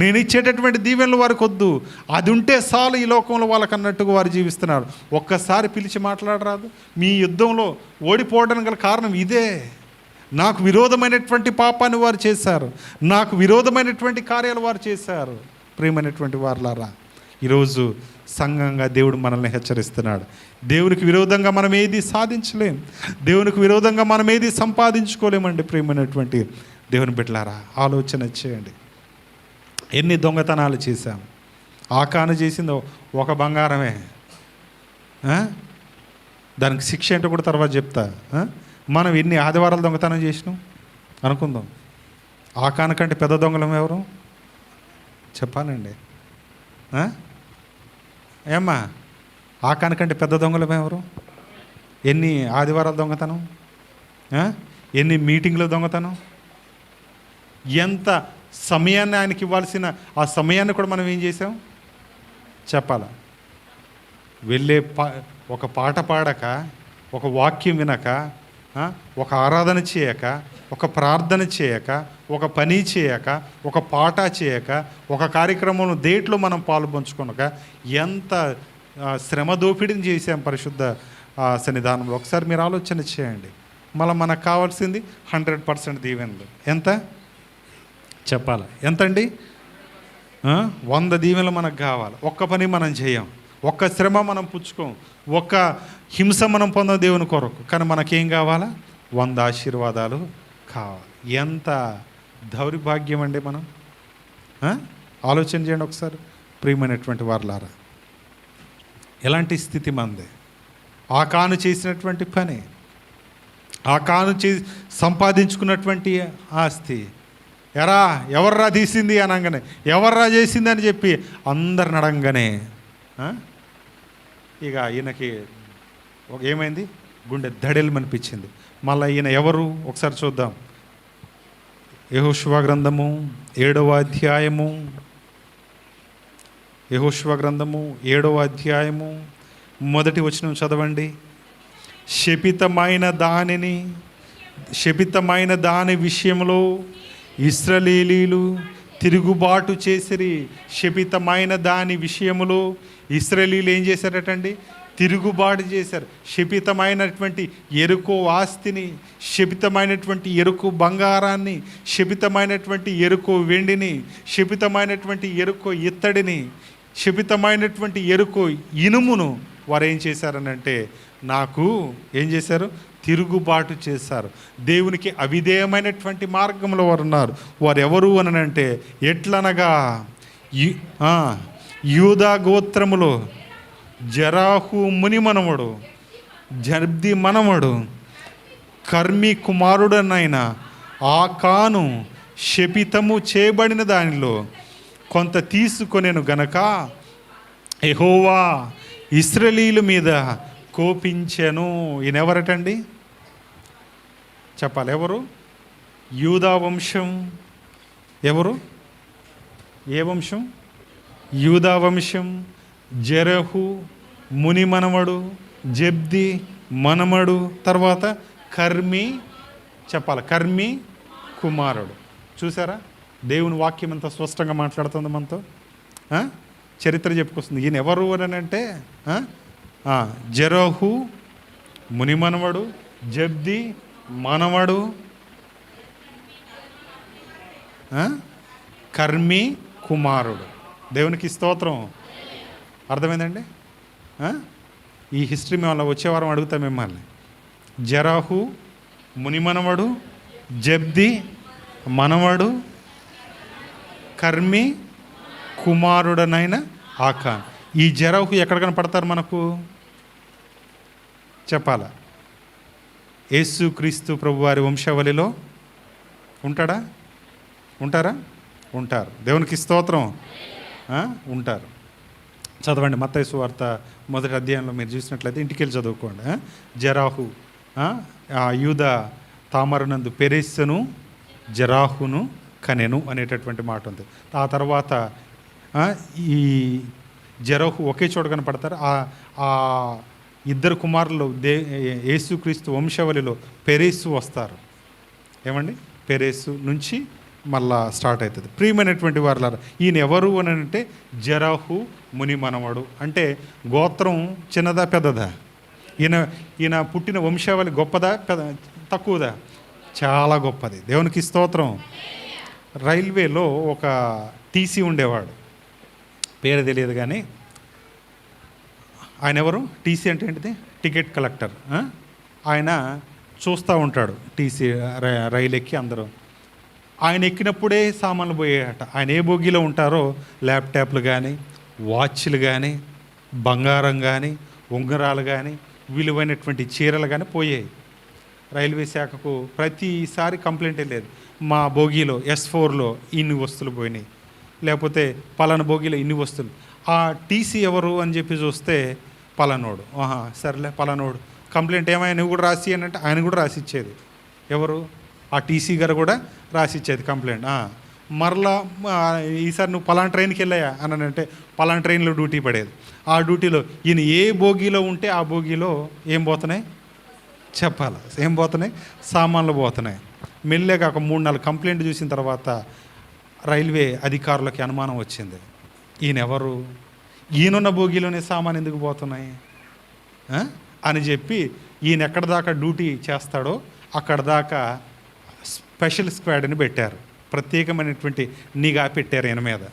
Speaker 1: నేను ఇచ్చేటటువంటి దీవెనలు వారికి వద్దు, అది ఉంటే చాలు ఈ లోకంలో వాళ్ళకి అన్నట్టుగా వారు జీవిస్తున్నారు. ఒక్కసారి పిలిచి మాట్లాడరాదు? మీ యుద్ధంలో ఓడిపోవడానికి గల కారణం ఇదే. నాకు విరోధమైనటువంటి పాపాన్ని వారు చేశారు, నాకు విరోధమైనటువంటి కార్యాలు వారు చేశారు. ప్రియమైనటువంటి వారలారా, ఈరోజు సంఘంగా దేవుడు మనల్ని హెచ్చరిస్తున్నాడు. దేవునికి విరోధంగా మనం ఏది సాధించలేం, దేవునికి విరోధంగా మనం ఏది సంపాదించుకోలేమండి. ప్రియమైనటువంటి దేవుని బిడ్డలారా, ఆలోచన చేయండి. ఎన్ని దొంగతనాలు చేశాం. ఆకాను చేసిందో ఒక బంగారమే. దానికి శిక్ష ఏంటో కూడా తర్వాత చెప్తా. మనం ఎన్ని ఆదివారాలు దొంగతనం చేసినాం అనుకుందాం. ఆకాను కంటే పెద్ద దొంగలం ఎవరు చెప్పాలండి? ఏమ్మా, ఆకాను కంటే పెద్ద దొంగలం ఎవరు? ఎన్ని ఆదివారాలు దొంగతనం, ఎన్ని మీటింగ్ల దొంగతనం, ఎంత సమయాన్ని ఆయనకి ఇవ్వాల్సిన ఆ సమయాన్ని కూడా మనం ఏం చేసాం చెప్పాలా? ఒక పాట పాడక, ఒక వాక్యం వినక, ఒక ఆరాధన చేయక, ఒక ప్రార్థన చేయక, ఒక పని చేయక, ఒక పాట చేయక, ఒక కార్యక్రమంలో డేట్లో మనం పాలు పంచుకొనక ఎంత శ్రమ దోపిడీని చేసాం పరిశుద్ధ సన్నిధానంలో. ఒకసారి మీరు ఆలోచన చేయండి. మళ్ళీ మనకు కావాల్సింది 100% దీవెనలు. ఎంత చెప్పాలి? ఎంతండి? 100 దీవెనలు మనకు కావాలి. ఒక్క పని మనం చేయం, ఒక్క శ్రమ మనం పుచ్చుకోం, ఒక్క హింస మనం పొందాం దేవుని కొరకు. కానీ మనకేం కావాలా? 100 ఆశీర్వాదాలు కావాలి. ఎంత దౌర్భాగ్యం అండి మనం. ఆలోచన చేయండి ఒకసారి ప్రియమైనటువంటి వారలారా. ఎలాంటి స్థితి మనది? ఆకాను చేసినటువంటి పని, ఆకాను సంపాదించుకున్నటువంటి ఆస్తి, ఎవర్రా తీసింది అనగానే, ఎవర్రా చేసింది అని చెప్పి అందరిని అడగగానే ఇక ఈయనకి ఏమైంది? గుండె దడెలమనిపించింది. మళ్ళీ ఈయన ఎవరు ఒకసారి చూద్దాం. యెహోషువ గ్రంథము 7వ అధ్యాయము, యెహోషువ గ్రంథము 7వ అధ్యాయము 1వ వచనం చదవండి. శపితమైన దాని విషయంలో ఇశ్రాయేలీయులు తిరుగుబాటు చేసిరి. శపితమైన దాని విషయంలో ఇశ్రాయేలీయులు ఏం చేశారటండి? తిరుగుబాటు చేశారు. శపితమైనటువంటి ఎరుకో ఆస్తిని, శపితమైనటువంటి ఎరుకు బంగారాన్ని, శపితమైనటువంటి ఎరుకో వెండిని, శపితమైనటువంటి ఎరుకో ఇత్తడిని, శపితమైనటువంటి ఎరుకో ఇనుమును వారు ఏం చేశారనంటే నాకు ఏం చేశారు? తిరుగుబాటు చేశారు. దేవునికి అవిధేయమైనటువంటి మార్గంలో వారు ఉన్నారు. వారు ఎవరు అనంటే ఎట్లనగా యూదా గోత్రములో జరాహు ముని మనవడు, జబ్ది మనవడు, కర్మి కుమారుడనైన ఆకాను శపితము చేయబడిన దానిలో కొంత తీసుకొనెను గనక యెహోవా ఇశ్రాయేలీయుల మీద కోపించెను. ఈయన ఎవరటండి? చెప్పాలి. ఎవరు? యూదా వంశం. ఎవరు? ఏ వంశం? యూదా వంశం. జరహు ముని మనమడు, జబ్ది మనమడు, తర్వాత కర్మి. చెప్పాలి. కర్మి కుమారుడు. చూసారా? దేవుని వాక్యం ఎంత స్పష్టంగా మాట్లాడుతుంది మనతో. చరిత్ర చెప్పుకొస్తుంది. ఈయన ఎవరు అని అంటే జరహు ముని మనవడు, జబ్ది మనవడు, కర్మి కుమారుడు. దేవునికి స్తోత్రం. అర్థమైందండి? ఈ హిస్టరీ మేము వచ్చే వారం అడుగుతాం మిమ్మల్ని. జరాహు ముని మనవడు, జబ్ది మనవడు, కర్మి కుమారుడనైన ఆకాన్. ఈ జరాహు ఎక్కడ కనపడతారు మనకు? చెప్పాలా? యేసుక్రీస్తు ప్రభువారి వంశావళిలో ఉంటాడా? ఉంటారా? ఉంటారు. దేవునికి స్తోత్రం. ఉంటారు. చదవండి. మత్తయి సువార్త 1వ అధ్యాయంలో మీరు చూసినట్లయితే ఇంటికి వెళ్ళి చదువుకోండి. జరాహు యూదా తామరనందు పెరెస్సును జరాహును కనెను అనేటటువంటి మాట ఉంది. ఆ తర్వాత ఈ జరాహు ఒకే చోట కనపడతారు. ఆ ఇద్దరు కుమారులు యేసుక్రీస్తు వంశావళిలో పెరెస్సు వస్తారు. ఏమండి? పెరెస్సు నుంచి మళ్ళా స్టార్ట్ అవుతుంది. ప్రియమైనటువంటి వారులారా, ఈయన ఎవరు అని అంటే జరాహు ముని మనవడు. అంటే గోత్రం చిన్నదా పెద్దదా? ఈయన పుట్టిన వంశావళి గొప్పదా తక్కువదా? చాలా గొప్పది. దేవునికి స్తోత్రం. రైల్వేలో ఒక టీసీ ఉండేవాడు, పేరు తెలియదు కానీ ఆయన ఎవరు? టీసీ అంటే ఏంటిది? Ticket collector. ఆయన చూస్తూ ఉంటాడు టీసీ రైలు ఎక్కి అందరూ. ఆయన ఎక్కినప్పుడే సామాన్లు పోయాయట. ఆయన ఏ బోగిలో ఉంటారో ల్యాప్టాప్లు కానీ, వాచ్లు కానీ, బంగారం కానీ, ఉంగరాలు కానీ, విలువైనటువంటి చీరలు కానీ పోయాయి. రైల్వే శాఖకు ప్రతిసారి కంప్లైంట్ లేదు, మా బోగిలో S4లో ఇన్ని వస్తువులు పోయినాయి, లేకపోతే పలానా బోగిలో ఇన్ని వస్తువులు. ఆ టీసీ ఎవరు అని చెప్పి చూస్తే పలానోడు. సరేలే పలానోడు. కంప్లైంట్ ఏమైనా నువ్వు కూడా రాసి అని అంటే ఆయన కూడా రాసి ఇచ్చేది. ఎవరు? ఆ టీసీ గారు కూడా రాసి ఇచ్చేది కంప్లైంట్. మరలా ఈసారి నువ్వు పలానా ట్రైన్కి వెళ్ళాయా అని అంటే పలానా ట్రైన్లో డ్యూటీ పడేది. ఆ డ్యూటీలో ఈయన ఏ బోగిలో ఉంటే ఆ బోగిలో ఏం పోతున్నాయి? చెప్పాలి. ఏం పోతున్నాయి? సామాన్లు పోతున్నాయి. మెల్లగా ఒక 3-4 కంప్లైంట్ చూసిన తర్వాత రైల్వే అధికారులకి అనుమానం వచ్చింది, ఈయన ఎవరు? ఈయనున్న బోగిలోనే సామాన్ ఎందుకు పోతున్నాయి అని చెప్పి ఈయన ఎక్కడ దాకా డ్యూటీ చేస్తాడో అక్కడ దాకా స్పెషల్ స్క్వాడ్ని పెట్టారు. ప్రత్యేకమైనటువంటి నిఘా పెట్టారు ఈయన మీద.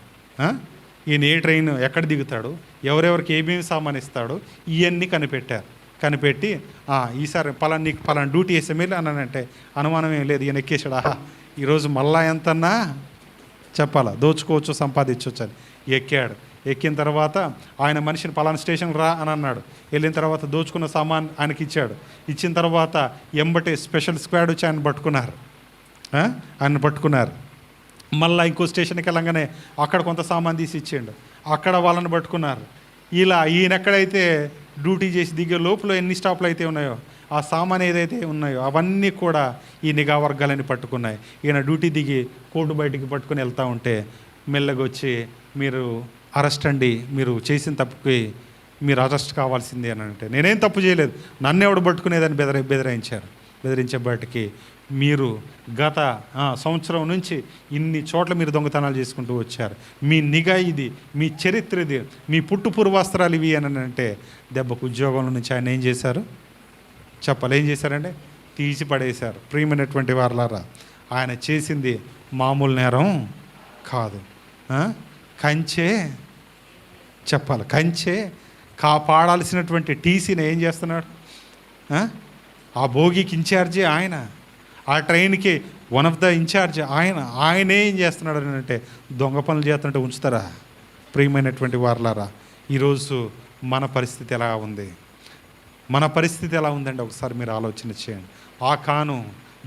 Speaker 1: ఈయన ఏ ట్రైన్ ఎక్కడ దిగుతాడు, ఎవరెవరికి ఏమేమి సామాన్ ఇస్తాడో ఇవన్నీ కనిపెట్టారు. కనిపెట్టి ఈసారి నీకు పలానా డ్యూటీ వేసామేలే అన్నానంటే అనుమానం ఏం లేదు, ఈయన ఎక్కేసాడు. ఈరోజు మళ్ళా ఎంతన్నా చెప్పాలా, దోచుకోవచ్చు, సంపాదించవచ్చు అని ఎక్కాడు. ఎక్కిన తర్వాత ఆయన మనిషిని పలానా స్టేషన్కి రా అని అన్నాడు. వెళ్ళిన తర్వాత దోచుకున్న సామాన్ ఆయనకి ఇచ్చాడు. ఇచ్చిన తర్వాత ఎంబటే స్పెషల్ స్క్వాడ్ వచ్చి ఆయన పట్టుకున్నారు. మళ్ళీ ఇంకో స్టేషన్కి వెళ్ళంగానే అక్కడ కొంత సామాన్ తీసి ఇచ్చిండు, అక్కడ వాళ్ళని పట్టుకున్నారు. ఇలా ఈయన ఎక్కడైతే డ్యూటీ చేసి దిగే లోపల ఎన్ని స్టాప్లు అయితే ఉన్నాయో ఆ సామాన్ ఏదైతే ఉన్నాయో అవన్నీ కూడా ఈ నిఘా వర్గాలని పట్టుకున్నాయి. ఈయన డ్యూటీ దిగి కోర్టు బయటికి పట్టుకుని వెళ్తూ ఉంటే మెల్లగా వచ్చి మీరు అరెస్ట్ అండి, మీరు చేసిన తప్పుకి మీరు అరెస్ట్ కావాల్సిందే అని అంటే నేనేం తప్పు చేయలేదు, నన్ను ఎవడు పట్టుకునేదని బెదిరాయించారు. బెదిరించబడికి మీరు గత సంవత్సరం నుంచి ఇన్ని చోట్ల మీరు దొంగతనాలు చేసుకుంటూ వచ్చారు, మీ నిఘా ఇది, మీ చరిత్ర ఇది, మీ పుట్టు పూర్వాస్త్రాలు ఇవి అని అంటే దెబ్బకు ఉద్యోగంలో నుంచి ఆయన ఏం చేశారు చెప్పాలి? ఏం చేశారంటే తీసి పడేశారు. ప్రియమైనటువంటి వారలారా, ఆయన చేసింది మామూలు నేరం కాదు. కంచె చెప్పాలి, కంచె కాపాడాల్సినటువంటి టీసీని ఏం చేస్తున్నాడు? ఆ భోగికి ఇన్ఛార్జి ఆయన, ఆ ట్రైన్కి వన్ ఆఫ్ ద ఇన్ఛార్జ్ ఆయనే ఏం చేస్తున్నాడు అని అంటే దొంగ పనులు చేస్తుంటే ఉంచుతారా? ప్రియమైనటువంటి వారలారా, ఈరోజు మన పరిస్థితి ఎలా ఉంది? మన పరిస్థితి ఎలా ఉందండి? ఒకసారి మీరు ఆలోచన చేయండి. ఆకాను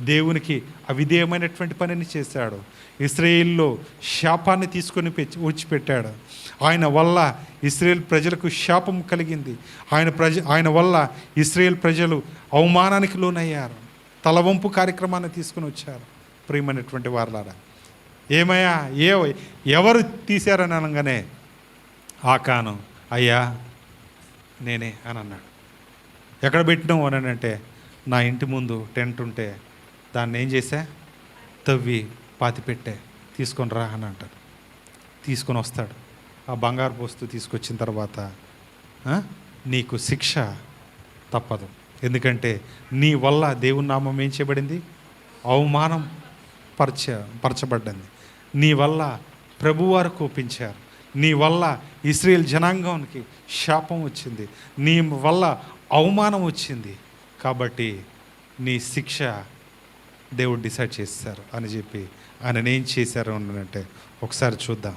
Speaker 1: దేవునికి అవిధేయమైనటువంటి పనిని చేశాడు. ఇశ్రాయేల్లో శాపాన్ని తీసుకొని విడిచిపెట్టాడు. ఆయన వల్ల ఇశ్రాయేల్ ప్రజలకు శాపం కలిగింది. ఆయన వల్ల ఇశ్రాయేల్ ప్రజలు అవమానానికి లోనయ్యారు. తలవంపు కార్యక్రమాన్ని తీసుకుని వచ్చారు. ప్రియమైనటువంటి వారలారా, ఏమయ్యా ఎవరు తీశారని అనగానే ఆకాను అయ్యా నేనే అని అన్నాడు. ఎక్కడ పెట్టినావు అని అంటే నా ఇంటి ముందు టెంట్ ఉంటే దాన్ని ఏం చేశా, తవ్వి పాతి పెట్టే, తీసుకొని రా అని అంటాడు. తీసుకొని వస్తాడు. ఆ బంగారు పోస్తూ తీసుకొచ్చిన తర్వాత నీకు శిక్ష తప్పదు, ఎందుకంటే నీ వల్ల దేవుని నామం ఏం చేయబడింది? అవమానం పరచబడ్డింది. నీ వల్ల ప్రభువారు కోపించారు. నీ వల్ల ఇశ్రాయేల్ జనాంగానికి శాపం వచ్చింది. నీ వల్ల అవమానం వచ్చింది. కాబట్టి నీ శిక్ష దేవుడు డిసైడ్ చేస్తారు అని చెప్పి ఆయన ఏం చేశారు అంటే ఒకసారి చూద్దాం.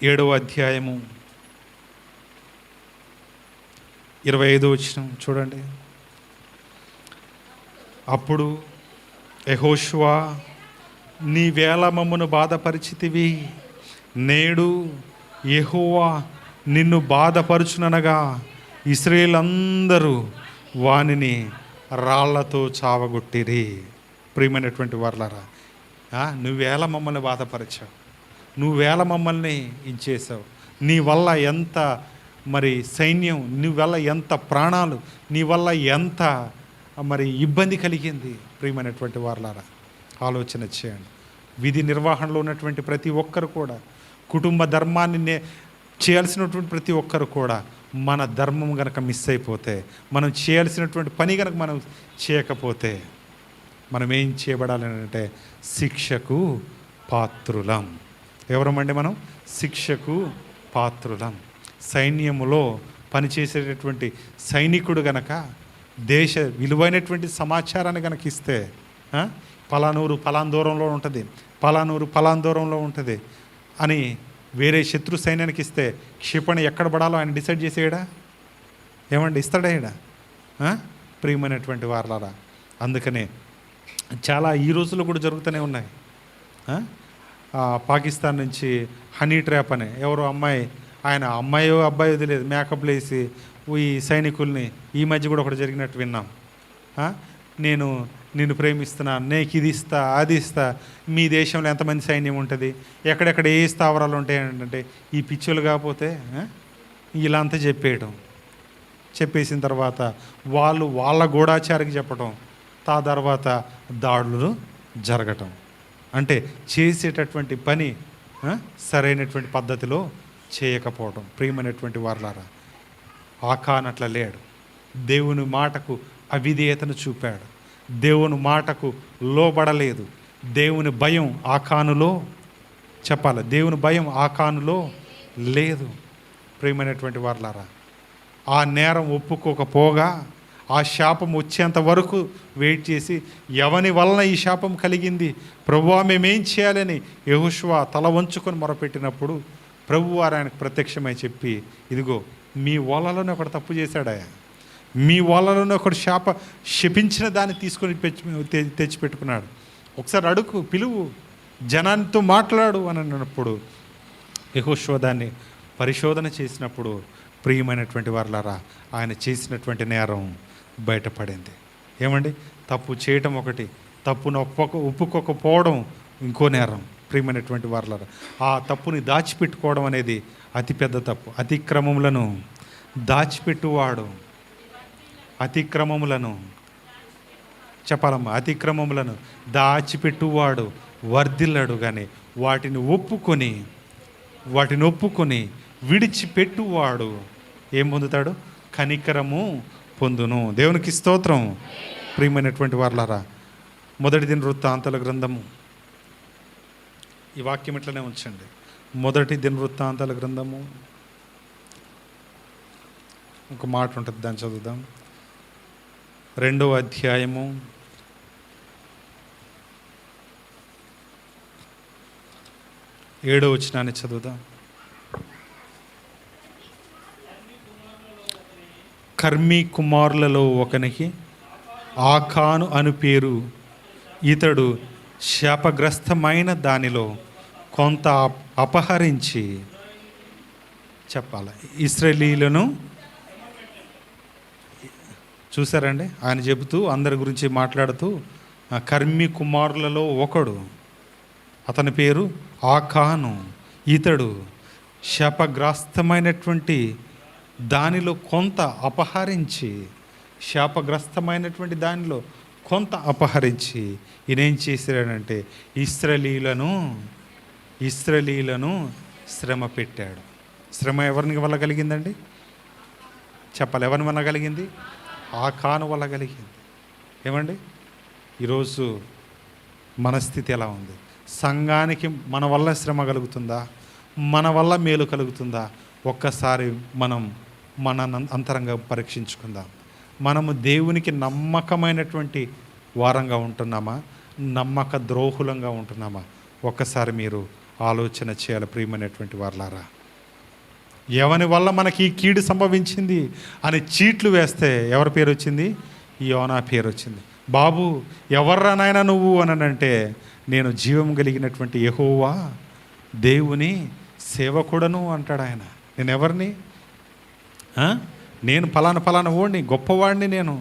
Speaker 1: 7వ అధ్యాయము 25వ వచనం చూడండి. అప్పుడు యెహోషువా, నీవేళ మమ్మను బాధపరిచితివి, నేడు యెహోవా నిన్ను బాధపరుచుననగా ఇశ్రాయేలు అందరూ వానిని రాళ్లతో చావగొట్టిరి. ప్రియమైనటువంటి వారలారా, నువ్వేళ మమ్మల్ని బాధపరిచావు, నువ్వేళ మమ్మల్ని ఇచ్చేసావు, నీ వల్ల ఎంత మరి సైన్యం, నీ వల్ల ఎంత ప్రాణాలు, నీ వల్ల ఎంత మరి ఇబ్బంది కలిగింది. ప్రియమైనటువంటి వారలారా, ఆలోచన చేయండి. విధి నిర్వహణలో ఉన్నటువంటి ప్రతి ఒక్కరు కూడా, కుటుంబ ధర్మాన్ని చేయాల్సినటువంటి ప్రతి ఒక్కరు కూడా మన ధర్మం కనుక మిస్ అయిపోతే, మనం చేయాల్సినటువంటి పని కనుక మనం చేయకపోతే మనం ఏం చేయబడాలని అంటే శిక్షకు పాత్రులం. ఎవరమండి మనం? శిక్షకు పాత్రులం. సైన్యములో పనిచేసేటటువంటి సైనికుడు గనక దేశ విలువైనటువంటి సమాచారాన్ని కనుక ఇస్తే, పలానూరు పలాన్ దూరంలో ఉంటుంది, పలానూరు పలాన్ దూరంలో ఉంటుంది అని వేరే శత్రు సైన్యానికి ఇస్తే క్షిపణి ఎక్కడ పడాలో ఆయన డిసైడ్ చేసేయడా? ఏమండి ఇస్తాడా? ప్రియమైనటువంటి వారలారా, అందుకనే చాలా ఈ రోజుల్లో కూడా జరుగుతూనే ఉన్నాయి. పాకిస్తాన్ నుంచి హనీ ట్రాప్ అని ఎవరో అమ్మాయి, ఆయన అమ్మాయో అబ్బాయో తెలియదు, మేకప్లు వేసి ఈ సైనికుల్ని, ఈ మధ్య కూడా ఒకటి జరిగినట్టు విన్నాం. నేను నిన్ను ప్రేమిస్తున్నాను, నీకు ఇది ఇస్తా అది ఇస్తా, మీ దేశంలో ఎంతమంది సైన్యం ఉంటుంది, ఎక్కడెక్కడ ఏ స్థావరాలు ఉంటాయంటే ఈ పిచ్చులు కాకపోతే ఇలా అంతా చెప్పేసిన తర్వాత వాళ్ళ గూఢాచారికి చెప్పటం, తర్వాత దాడులు జరగటం. అంటే చేసేటటువంటి పని సరైనటువంటి పద్ధతిలో చేయకపోవడం. ప్రియమైనటువంటి వారలారా, ఆకాను అట్లా లేడు. దేవుని మాటకు అవిధేయతను చూపాడు, దేవుని మాటకు లోబడలేదు. దేవుని భయం ఆకానులో చెప్పాలి, దేవుని భయం ఆకానులో లేదు. ప్రియమైనటువంటి వారలారా, ఆ నేరం ఒప్పుకోకపోగా ఆ శాపం వచ్చేంత వరకు వెయిట్ చేసి, ఎవని వలన ఈ శాపం కలిగింది ప్రభువా మేమేం చేయాలని యెహోషువ తల వంచుకొని మొరపెట్టినప్పుడు ప్రభువారు ఆయనకు ప్రత్యక్షమై చెప్పి, ఇదిగో మీ వలలోనే ఒకడు తప్పు చేశాడాయా, మీ వలలోనే ఒకడు శపించిన దాన్ని తీసుకొని తెచ్చిపెట్టుకున్నాడు, ఒకసారి అడుగు, పిలువు, జనానితో మాట్లాడు అని అన్నప్పుడు యెహోషువ దాన్ని పరిశోధన చేసినప్పుడు ప్రియమైనటువంటి వారలారా, ఆయన చేసినటువంటి నేరం బయటపడింది. ఏమండి, తప్పు చేయటం ఒకటి, తప్పును ఒప్పుకోకపోవడం ఇంకో నేరం. ప్రియమైనటువంటి వారలారా, ఆ తప్పుని దాచిపెట్టుకోవడం అనేది అతిపెద్ద తప్పు. అతిక్రమములను దాచిపెట్టువాడు అతిక్రమములను చెప్పాలమ్మా, అతిక్రమములను దాచిపెట్టువాడు వర్ధిల్లడు, కానీ వాటిని ఒప్పుకొని విడిచిపెట్టువాడు ఏం పొందుతాడు? కనికరము పొందును. దేవునికి స్తోత్రం. ప్రియమైనటువంటి వారలారా, మొదటి దినవృత్తాంతాల గ్రంథము, ఈ వాక్యం ఇట్లనే ఉంచండి. మొదటి దినవృత్తాంతాల గ్రంథము ఒక మాట ఉంటుంది, దాన్ని చదువుదాం. 2వ అధ్యాయము 7వ వచనాన్ని చదువుదాం. కర్మీ కుమారులలో ఒకనికి ఆకాను అను పేరు. ఇతడు శాపగ్రస్తమైన దానిలో కొంత అపహరించి చెప్పాలి ఇశ్రాయేలీయులను. చూసారండి, ఆయన చెబుతూ అందరి గురించి మాట్లాడుతూ, కర్మీ కుమారులలో ఒకడు, అతని పేరు ఆకాను, ఇతడు శాపగ్రస్తమైనటువంటి దానిలో కొంత అపహరించి, శాపగ్రస్తమైనటువంటి దానిలో కొంత అపహరించి ఈయనేం చేశాడంటే ఇశ్రాయేలీయులను శ్రమ పెట్టాడు. శ్రమ ఎవరిని వల్ల కలిగిందండి? చెప్పాలి, ఎవరి వల్ల కలిగింది? ఆకాను వల్ల కలిగింది. ఏమండి, ఈరోజు మన స్థితి ఎలా ఉంది? సంఘానికి మన వల్ల శ్రమ కలుగుతుందా? మన వల్ల మేలు కలుగుతుందా? ఒక్కసారి మనం మన అంతరంగా పరీక్షించుకుందాం. మనము దేవునికి నమ్మకమైనటువంటి వారంగా ఉంటున్నామా, నమ్మక ద్రోహులంగా ఉంటున్నామా? ఒక్కసారి మీరు ఆలోచన చేయాలి. ప్రియమైనటువంటి వారలారా, ఎవని వల్ల మనకి ఈ కీడు సంభవించింది అని చీట్లు వేస్తే ఎవరి పేరు వచ్చింది? యోనా పేరు వచ్చింది. బాబు ఎవర్రా నాయనా నువ్వు అని అంటే, నేను జీవం కలిగినటువంటి యెహోవా దేవుని సేవకుడను అంటాడు ఆయన. నేను ఎవరిని? నేను ఫలానా ఓడిని, గొప్పవాడిని నేను.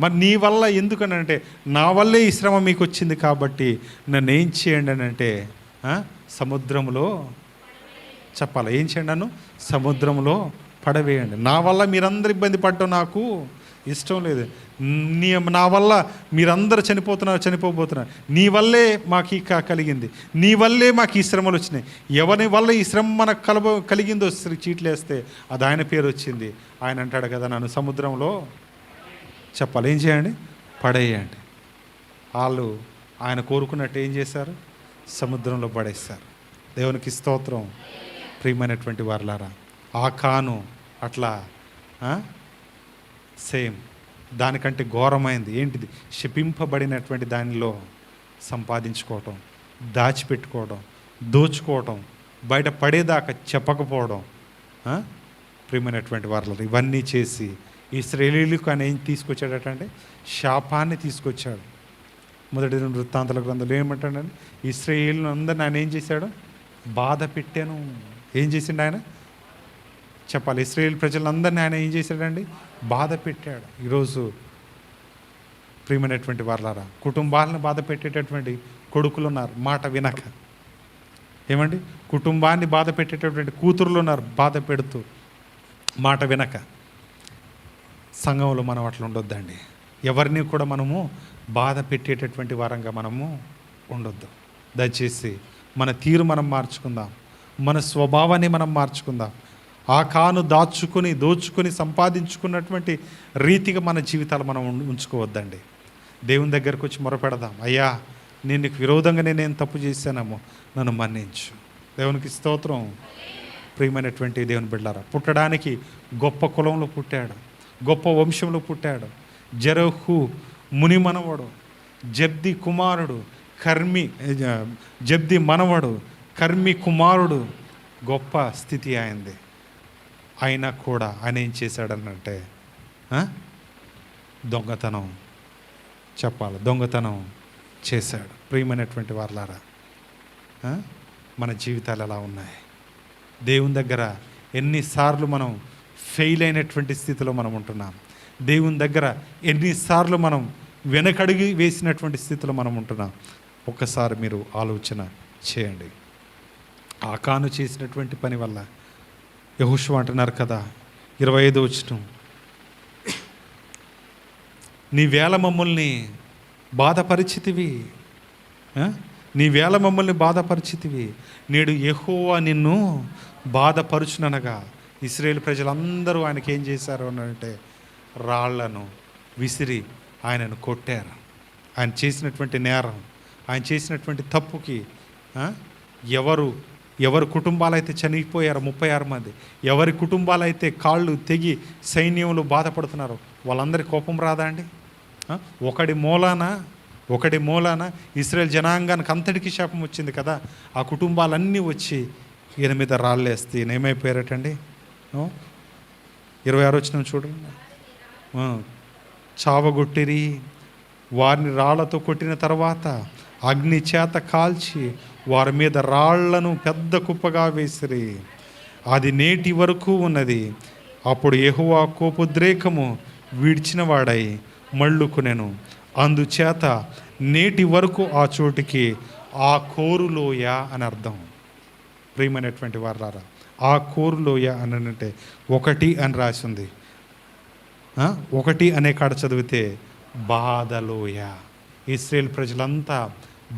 Speaker 1: మరి నీ వల్ల ఎందుకనంటే, నా వల్లే ఈ శ్రమ మీకు వచ్చింది కాబట్టి నన్ను ఏం చేయండి అని అంటే, సముద్రంలో చెప్పాలి, ఏం చేయండి? నన్ను సముద్రంలో పడవేయండి. నా వల్ల మీరందరూ ఇబ్బంది పడటం నాకు ఇష్టం లేదు. నా వల్ల మీరందరూ చనిపోబోతున్నారు. నీ వల్లే మాకు కలిగింది, నీ వల్లే మాకు ఈ శ్రమలు వచ్చినాయి. ఎవరి వల్ల ఈ శ్రమ మనకు కలిగిందో చీట్లు వేస్తే అది ఆయన పేరు వచ్చింది. ఆయన అంటాడు కదా, నన్ను సముద్రంలో చెప్పాలి, ఏం చేయండి? పడేయండి. వాళ్ళు ఆయన కోరుకున్నట్టు ఏం చేశారు? సముద్రంలో పడేస్తారు. దేవునికి స్తోత్రం. ప్రియమైనటువంటి వారలారా, ఆకాను అట్లా సేమ్ దానికంటే ఘోరమైంది ఏంటిది? శపింపబడినటువంటి దానిలో సంపాదించుకోవటం, దాచిపెట్టుకోవడం, దోచుకోవటం, బయట పడేదాకా చెప్పకపోవడం. ప్రియమైనటువంటి వారలారా, ఇవన్నీ చేసి ఇశ్రాయేలీయులకు ఆయన ఏం తీసుకొచ్చాడటంటే, శాపాన్ని తీసుకొచ్చాడు. మొదటి వృత్తాంతాల గ్రంథంలో ఏమంటాడంటే, ఇశ్రాయేలును అందరిని ఆయన ఏం చేశాడు? బాధ పెట్టాను. ఏం చేసిండు ఆయన? చెప్పాలి, ఇశ్రాయేల్ ప్రజలందరినీ ఆయన ఏం చేశాడండి? బాధ పెట్టాడు. ఈరోజు ప్రియమైనటువంటి వారలారా, కుటుంబాలను బాధ పెట్టేటటువంటి కొడుకులు ఉన్నారు మాట వినక. ఏమండి, కుటుంబాన్ని బాధ పెట్టేటటువంటి కూతురులు ఉన్నారు బాధ పెడుతూ మాట వినక. సంఘంలో మనం అట్లా ఉండొద్దండి. ఎవరిని కూడా మనము బాధ పెట్టేటటువంటి వారంగా మనము ఉండొద్దు. దయచేసి మన తీరు మనం మార్చుకుందాం, మన స్వభావాన్ని మనం మార్చుకుందాం. ఆకాను దోచుకొని సంపాదించుకున్నటువంటి రీతిగా మన జీవితాలు మనం ఉంచుకోవద్దండి. దేవుని దగ్గరకు వచ్చి మొరపెడదాం, అయ్యా నేను నీకు విరోధంగా నేనేం తప్పు చేశానేమో నన్ను మన్నించు. దేవునికి స్తోత్రం. ప్రియమైనటువంటి దేవుని బిడ్డలారా, పుట్టడానికి గొప్ప కులంలో పుట్టాడు, గొప్ప వంశంలో పుట్టాడు. జెరహు ముని మనవడు, జబ్ది కుమారుడు, జబ్ది మనవడు, కర్మి కుమారుడు. గొప్ప స్థితి ఆయనది. అయినా కూడా ఆయన ఏం చేశాడనంటే దొంగతనం చేశాడు. ప్రియమైనటువంటి వారలారా, మన జీవితాలు ఎలా ఉన్నాయి? దేవుని దగ్గర ఎన్నిసార్లు మనం ఫెయిల్ అయినటువంటి స్థితిలో మనం ఉంటున్నాం. దేవుని దగ్గర ఎన్నిసార్లు మనం వెనకడుగు వేసినటువంటి స్థితిలో మనం ఉంటున్నాం. ఒక్కసారి మీరు ఆలోచన చేయండి. ఆకాను చేసినటువంటి పని వల్ల యెహోషువ అంటున్నారు కదా, 25వ వచనం, నీవేళ మమ్మల్ని బాధపరిచితివి, నీవేళ మమ్మల్ని బాధపరిచితివి, నేడు యెహోవా నిన్ను బాధపరుచుననగా. ఇశ్రాయేలు ప్రజలందరూ ఆయనకి ఏం చేశారు అని అంటే రాళ్లను విసిరి ఆయనను కొట్టారు. ఆయన చేసినటువంటి నేరం, ఆయన చేసినటువంటి తప్పుకి ఎవరు కుటుంబాలైతే చనిపోయారో 36 మంది, ఎవరి కుటుంబాలైతే కాళ్ళు తెగి సైన్యంలో బాధపడుతున్నారో వాళ్ళందరి కోపం రాదా అండి? ఒకడి మూలాన ఇశ్రాయేల్ జనాంగానికి అంతటికీ శాపం వచ్చింది కదా. ఆ కుటుంబాలన్నీ వచ్చి ఈయన మీద రాళ్ళేస్తే ఈయన ఏమైపోయారటండి? 26 వచనం చూడండి. చావగొట్టిరి, వారిని రాళ్లతో కొట్టిన తర్వాత అగ్ని చేత కాల్చి వారి మీద రాళ్లను పెద్ద కుప్పగా వేసిరి. అది నేటి వరకు ఉన్నది. అప్పుడు యెహోవా కోపోద్రేకము విడిచిన వాడై మళ్ళుకునెను. అందుచేత నేటి వరకు ఆ చోటికి ఆ కోరులోయ అని అర్థం. ప్రియమైనటువంటి వారలారా, ఆ కోరులోయ అని అంటే 1 అని రాసింది. 1 అనే కాడ చదివితే బాధలోయ. ఇశ్రాయేల్ ప్రజలంతా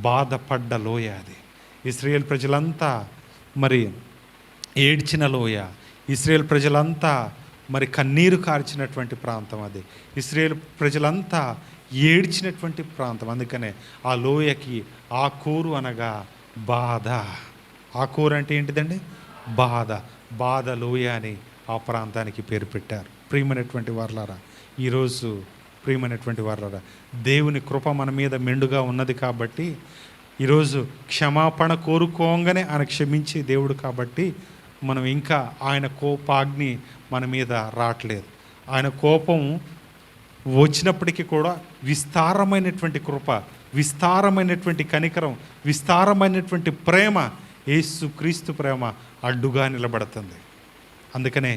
Speaker 1: బాధపడ్డ లోయ అది. ఇశ్రాయేల్ ప్రజలంతా మరి ఏడ్చిన లోయ. ఇశ్రాయేల్ ప్రజలంతా మరి కన్నీరు కార్చినటువంటి ప్రాంతం అది. ఇశ్రాయేల్ ప్రజలంతా ఏడ్చినటువంటి ప్రాంతం. అందుకనే ఆ లోయకి ఆ కోరు అనగా బాధ. ఆ కోరు అంటే ఏంటిదండి? బాధ లోయ అని ఆ ప్రాంతానికి పేరు పెట్టారు. ప్రియమైనటువంటి వారలారా, ఈరోజు ప్రియమైనటువంటి వారలారా, దేవుని కృప మన మీద మెండుగా ఉన్నది కాబట్టి ఈరోజు క్షమాపణ కోరుకోగానే ఆయన క్షమించే దేవుడు కాబట్టి మనం ఇంకా ఆయన కోపాగ్ని మన మీద రావట్లేదు. ఆయన కోపం వచ్చినప్పటికీ కూడా విస్తారమైనటువంటి కృప, విస్తారమైనటువంటి కనికరం, విస్తారమైనటువంటి ప్రేమ, యేసుక్రీస్తు ప్రేమ అడ్డుగా నిలబడుతుంది. అందుకనే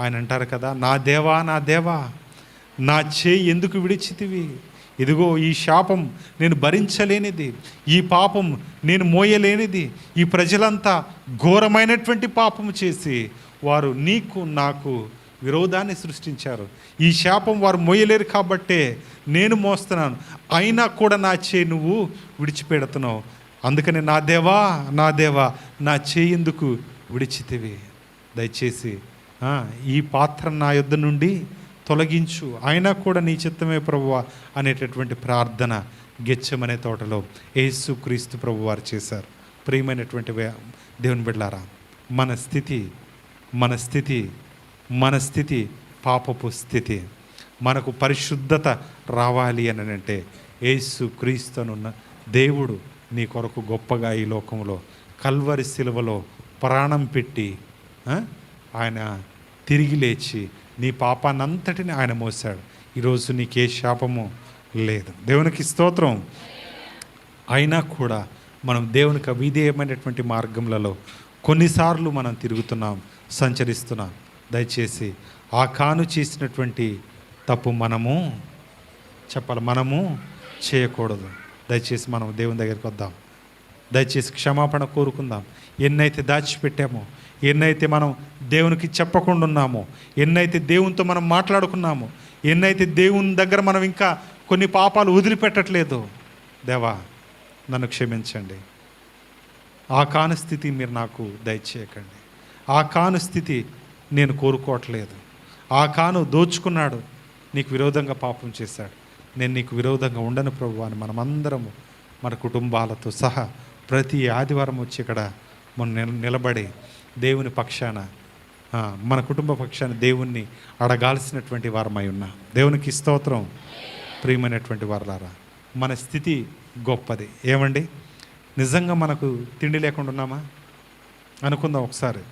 Speaker 1: ఆయన అంటారు కదా, నా దేవా నా చేయి ఎందుకు విడిచితివి? ఇదిగో ఈ శాపం నేను భరించలేనిది, ఈ పాపం నేను మోయలేనిది. ఈ ప్రజలంతా ఘోరమైనటువంటి పాపం చేసి వారు నీకు నాకు విరోధాన్ని సృష్టించారు. ఈ శాపం వారు మోయలేరు కాబట్టే నేను మోస్తున్నాను. అయినా కూడా నా చేయి నువ్వు విడిచిపెడుతున్నావు. అందుకని నా దేవా నా చేయి ఎందుకు విడిచితివి? దయచేసి ఈ పాత్ర నా యొద్ద నుండి తొలగించు, అయినా కూడా నీ చిత్తమే ప్రభువా అనేటటువంటి ప్రార్థన గెత్సెమనే తోటలో యేసుక్రీస్తు ప్రభువారు చేశారు. ప్రియమైనటువంటి దేవుని బిడ్డలారా, మన స్థితి పాపపు స్థితి. మనకు పరిశుద్ధత రావాలి అని అంటే యేసుక్రీస్తునున్న దేవుడు నీ కొరకు గొప్పగా ఈ లోకంలో కల్వరి శిలువలో ప్రాణం పెట్టి ఆయన తిరిగి లేచి నీ పాపాన్నంతటిని ఆయన మోసాడు. ఈరోజు నీకే శాపము లేదు. దేవునికి స్తోత్రం. అయినా కూడా మనం దేవునికి అవిధేయమైనటువంటి మార్గములలో కొన్నిసార్లు మనం తిరుగుతున్నాం, సంచరిస్తున్నాం. దయచేసి ఆ కాను చేసినటువంటి తప్పు మనము చేయకూడదు. దయచేసి మనం దేవుని దగ్గరికి వద్దాం. దయచేసి క్షమాపణ కోరుకుందాం. ఎన్నైతే దాచిపెట్టామో, ఎన్నైతే మనం దేవునికి చెప్పకుండా ఉన్నామో, ఎన్నైతే దేవునితో మనం మాట్లాడుకున్నామో, ఎన్నైతే దేవుని దగ్గర మనం ఇంకా కొన్ని పాపాలు వదిలిపెట్టట్లేదు, దేవా నన్ను క్షమించండి. ఆ కాను స్థితి మీరు నాకు దయచేయకండి. ఆ కాను స్థితి నేను కోరుకోవట్లేదు. ఆ కాను దోచుకున్నాడు, నీకు విరోధంగా పాపం చేశాడు, నేను నీకు విరోధంగా ఉండను ప్రభువా అని మనమందరము మన కుటుంబాలతో సహా ప్రతి ఆదివారం వచ్చి ఇక్కడ మనం నిలబడి దేవుని పక్షాన, మన కుటుంబ పక్షాన దేవుణ్ణి అడగాల్సినటువంటి వారమై ఉన్నా. దేవునికి స్తోత్రం. ప్రియమైనటువంటి వారలారా, మన స్థితి గొప్పది. ఏమండి, నిజంగా మనకు తిండి లేకుండా ఉన్నామా? అనుకుందాం ఒకసారి.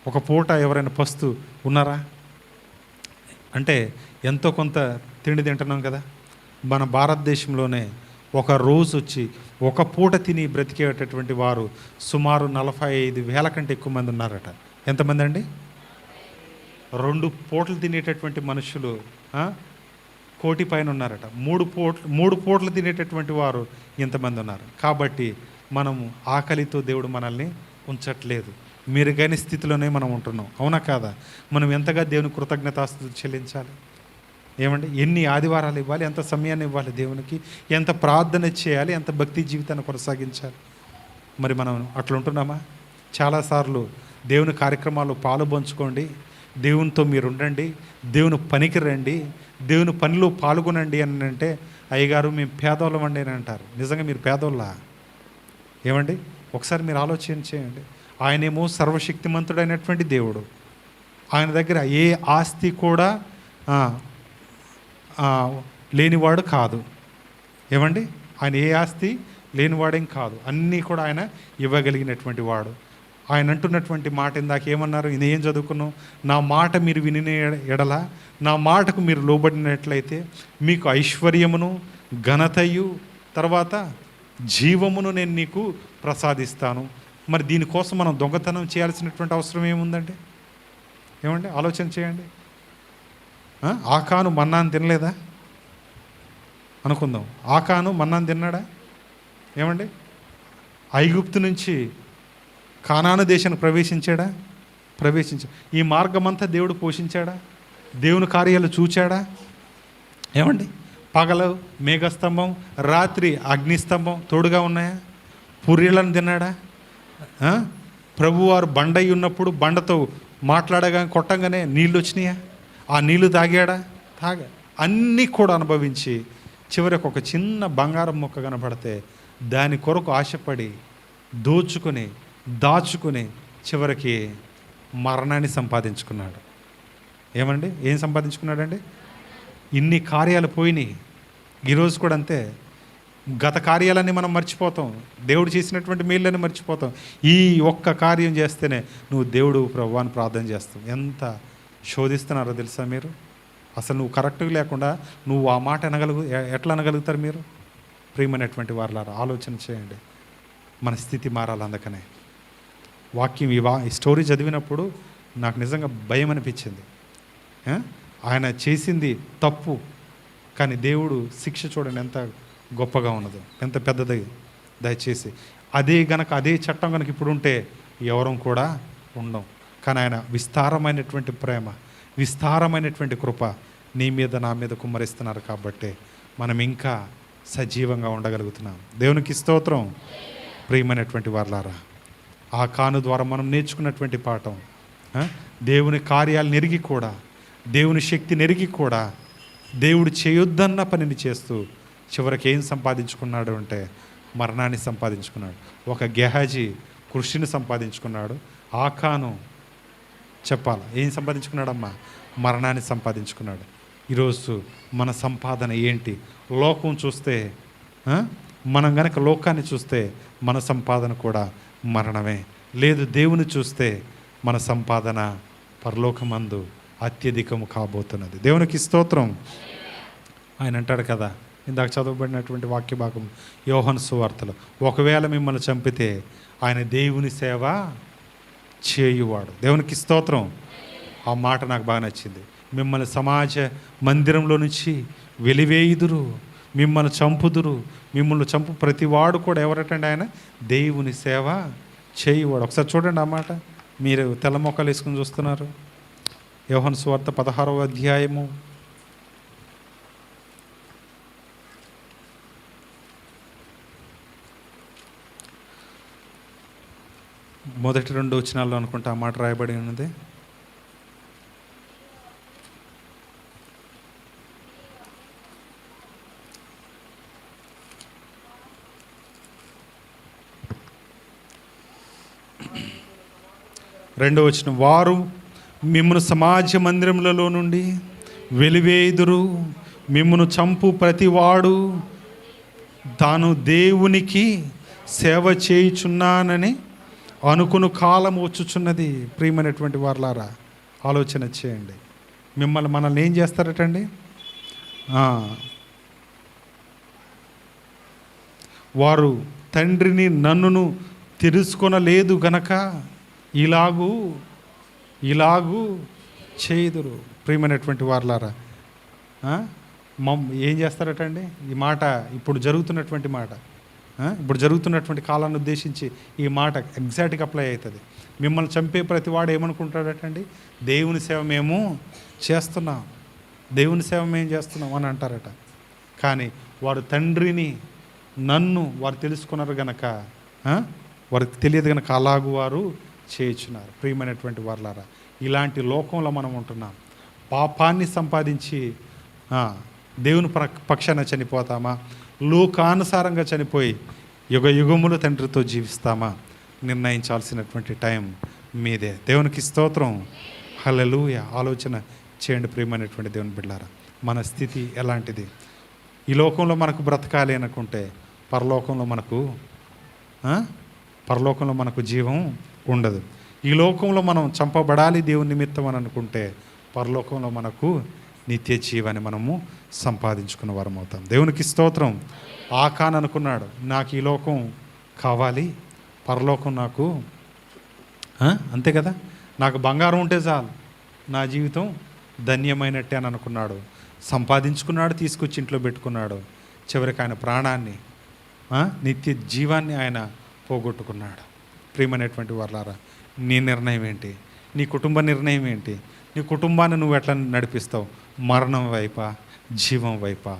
Speaker 1: ఒక పూట ఎవరైనా పస్తు ఉన్నారా? అంటే ఎంతో కొంత తిండి తింటున్నాం కదా. మన భారతదేశంలోనే ఒక రోజు వచ్చి ఒక పూట తిని బ్రతికేటటువంటి వారు సుమారు 45,000 కంటే ఎక్కువ మంది ఉన్నారట. ఎంతమంది అండి? 2 పూటలు తినేటటువంటి మనుషులు 1,000,000 పైన ఉన్నారట. 3 పూటలు తినేటటువంటి వారు ఇంతమంది ఉన్నారు. కాబట్టి మనము ఆకలితో దేవుడు మనల్ని ఉంచట్లేదు, మెరుగైన స్థితిలోనే మనం ఉంటున్నాం. అవునా కాదా? మనం ఎంతగా దేవుని కృతజ్ఞతాస్తుతులు చెల్లించాలి. ఏమండి, ఎన్ని ఆదివారాలు ఇవ్వాలి, ఎంత సమయాన్ని ఇవ్వాలి దేవునికి, ఎంత ప్రార్థన చేయాలి, ఎంత భక్తి జీవితాన్ని కొనసాగించాలి. మరి మనం అట్లా ఉంటున్నామా? చాలాసార్లు దేవుని కార్యక్రమాల్లో పాలు పంచుకోండి, దేవునితో మీరు ఉండండి, దేవుని పనికి రండి, దేవుని పనిలో పాల్గొనండి అని అంటే, అయ్యగారు మేము పేదోళ్ళం అండి అని అంటారు. నిజంగా మీరు పేదోళ్ళా? ఏమండి, ఒకసారి మీరు ఆలోచన చేయండి. ఆయనేమో సర్వశక్తిమంతుడైనటువంటి దేవుడు. ఆయన దగ్గర ఏ ఆస్తి కూడా లేనివాడు కాదు. ఏమండి, ఆయన ఏ ఆస్తి లేనివాడేం కాదు, అన్నీ కూడా ఆయన ఇవ్వగలిగినటువంటి వాడు. ఆయన అంటున్నటువంటి మాట ఇందాక ఏమన్నారు? ఇది ఏం చదువుకున్నాం? నా మాట మీరు విని ఎడల, నా మాటకు మీరు లోబడినట్లయితే మీకు ఐశ్వర్యమును, ఘనతయు, తర్వాత జీవమును నేను నీకు ప్రసాదిస్తాను. మరి దీనికోసం మనం దొంగతనం చేయాల్సినటువంటి అవసరం ఏముందండి? ఏమండి, ఆలోచన చేయండి. ఆకాను మన్నాను తినలేదా అనుకుందాం. ఆకాను మన్నాను తిన్నాడా? ఏమండి, ఐగుప్తు నుంచి కానాను దేశానికి ప్రవేశించాడా? ఈ మార్గమంతా దేవుడు పోషించాడా? దేవుని కార్యాలు చూచాడా? ఏమండి, పగలు మేఘస్తంభం, రాత్రి అగ్నిస్తంభం తోడుగా ఉన్నాయా? పుర్రెలను తిన్నాడా? ప్రభువారు బండై ఉన్నప్పుడు బండతో మాట్లాడగా కొట్టంగానే నీళ్ళు వచ్చినాయా? ఆ నీళ్లు తాగాడా? అన్నీ కూడా అనుభవించి చివరికి ఒక చిన్న బంగారం మొక్క కనపడితే దాని కొరకు ఆశపడి దోచుకొని దాచుకొని చివరికి మరణాన్ని సంపాదించుకున్నాడు. ఏమండి, ఏం సంపాదించుకున్నాడండి? ఇన్ని కార్యాలు పోయినాయి. ఈరోజు కూడా అంతే. గత కార్యాలన్నీ మనం మర్చిపోతాం, దేవుడు చేసినటువంటి మేళ్ళని మర్చిపోతాం. ఈ ఒక్క కార్యం చేస్తేనే నువ్వు దేవుడు ప్రభువా అని ప్రార్థన చేస్తావు. ఎంత శోధిస్తున్నారో తెలుసా మీరు? అసలు నువ్వు కరెక్ట్గా లేకుండా నువ్వు ఆ మాట ఎట్లా అనగలుగుతారు మీరు? ప్రియమైనటువంటి వారులారా, ఆలోచన చేయండి. మన స్థితి మారాలి. అందుకనే వాక్యం ఈ స్టోరీ చదివినప్పుడు నాకు నిజంగా భయం అనిపించింది. ఆయన చేసింది తప్పు, కానీ దేవుడు శిక్ష చూడండి ఎంత గొప్పగా ఉన్నదో, ఎంత పెద్దది. దయచేసి అదే చట్టం కనుక ఇప్పుడు ఉంటే ఎవరం కూడా ఉండం. కానీ ఆయన విస్తారమైనటువంటి ప్రేమ, విస్తారమైనటువంటి కృప నీ మీద నా మీద కుమ్మరిస్తున్నారు కాబట్టి మనం ఇంకా సజీవంగా ఉండగలుగుతున్నాం. దేవునికి స్తోత్రం. ప్రియమైనటువంటి వారలారా, ఆ కాను ద్వారా మనం నేర్చుకున్నటువంటి పాఠం, దేవుని కార్యాలు నెరిగి కూడా, దేవుని శక్తి నెరిగి కూడా దేవుడు చేయొద్దన్న పనిని చేస్తూ చివరికి ఏం సంపాదించుకున్నాడు అంటే మరణాన్ని సంపాదించుకున్నాడు. ఒక గెహాజీ కృషిని సంపాదించుకున్నాడు. ఆకాను చెప్పాలి ఏం సంపాదించుకున్నాడమ్మా? మరణాన్ని సంపాదించుకున్నాడు. ఈరోజు మన సంపాదన ఏంటి? లోకం చూస్తే, మనం గనక లోకాన్ని చూస్తే మన సంపాదన కూడా మరణమే. లేదు, దేవుని చూస్తే మన సంపాదన పరలోకమందు అత్యధికము కాబోతున్నది. దేవునికి స్తోత్రం. ఆయన అంటాడు కదా, ఇందాక చదవబడినటువంటి వాక్య భాగం యోహాను సువార్తలో, ఒకవేళ మిమ్మల్ని చంపితే ఆయన దేవుని సేవ చేయువాడు. దేవునికి స్తోత్రం. ఆ మాట నాకు బాగా నచ్చింది. మిమ్మల్ని సమాజ మందిరంలో నుంచి వెలివేయుదురు, మిమ్మల్ని చంపుదురు, మిమ్మల్ని చంపు ప్రతివాడు కూడా ఎవరటండి? ఆయన దేవుని సేవ చేయువాడు. ఒకసారి చూడండి ఆ మాట. మీరు తెల్ల మొక్కలు వేసుకుని చూస్తున్నారు. యోహాను సువార్త 16వ అధ్యాయము 1-2 వచనాల్లో అనుకుంటా ఆ మాట రాయబడి ఉన్నది. రెండవ వచనం, వారు మిమ్మును సమాజ మందిరములలో నుండి వెలివేయుదురు, మిమ్మును చంపు ప్రతివాడు తాను దేవునికి సేవ చేయుచున్నానని అనుకుని కాలం వచ్చుచున్నది. ప్రియమైనటువంటి వారలారా, ఆలోచన చేయండి. మనల్ని ఏం చేస్తారటండి? వారు తండ్రిని నన్నును తెలుసుకొనలేదు గనక ఇలాగూ చేయుదురు. ప్రియమైనటువంటి వారలారా, ఏం చేస్తారటండి? ఈ మాట ఇప్పుడు జరుగుతున్నటువంటి మాట, ఇప్పుడు జరుగుతున్నటువంటి కాలాన్ని ఉద్దేశించి ఈ మాట ఎగ్జాక్ట్గా అప్లై అవుతుంది. మిమ్మల్ని చంపే ప్రతి వాడు ఏమనుకుంటాడటండి? దేవుని సేవ మేము చేస్తున్నాం, దేవుని సేవ మేము చేస్తున్నాం అని అంటారట. కానీ వారు తండ్రిని నన్ను వారు తెలుసుకున్నారు గనక, వారికి తెలియదు కనుక అలాగూ వారు చేయుచున్నారు. ప్రియమైనటువంటి వారలారా, ఇలాంటి లోకంలో మనం ఉంటున్నాం. పాపాన్ని సంపాదించి దేవుని పక్షాన చనిపోతామా, లోకానుసారంగా చనిపోయి యుగ యుగములు తండ్రితో జీవిస్తామా, నిర్ణయించాల్సినటువంటి టైం మీదే. దేవునికి స్తోత్రం, హల్లెలూయా. ఆలోచన చేయండి ప్రియమైనటువంటి దేవుని బిడ్డలారా, మన స్థితి ఎలాంటిది. ఈ లోకంలో మనకు బ్రతకాలి అనుకుంటే పరలోకంలో మనకు జీవం ఉండదు. ఈ లోకంలో మనం చంపబడాలి దేవుని నిమిత్తం అని అనుకుంటే పరలోకంలో మనకు నిత్య జీవాన్ని మనము సంపాదించుకున్న వారం అవుతాం. దేవునికి స్తోత్రం. ఆకాన్ అనుకున్నాడు, నాకు ఈ లోకం కావాలి, పరలోకం నాకు అంతే కదా, నాకు బంగారం ఉంటే చాలు, నా జీవితం ధన్యమైనట్టే అని అనుకున్నాడు. సంపాదించుకున్నాడు, తీసుకొచ్చి ఇంట్లో పెట్టుకున్నాడు. చివరికి ఆయన ప్రాణాన్ని, నిత్య జీవాన్ని ఆయన పోగొట్టుకున్నాడు. ప్రియమైనటువంటి వారలారా, నీ నిర్ణయం ఏంటి? నీ కుటుంబ నిర్ణయం ఏంటి? నీ కుటుంబాన్ని నువ్వు ఎట్లా నడిపిస్తావు? మరణం వైపా, జీవం వైపా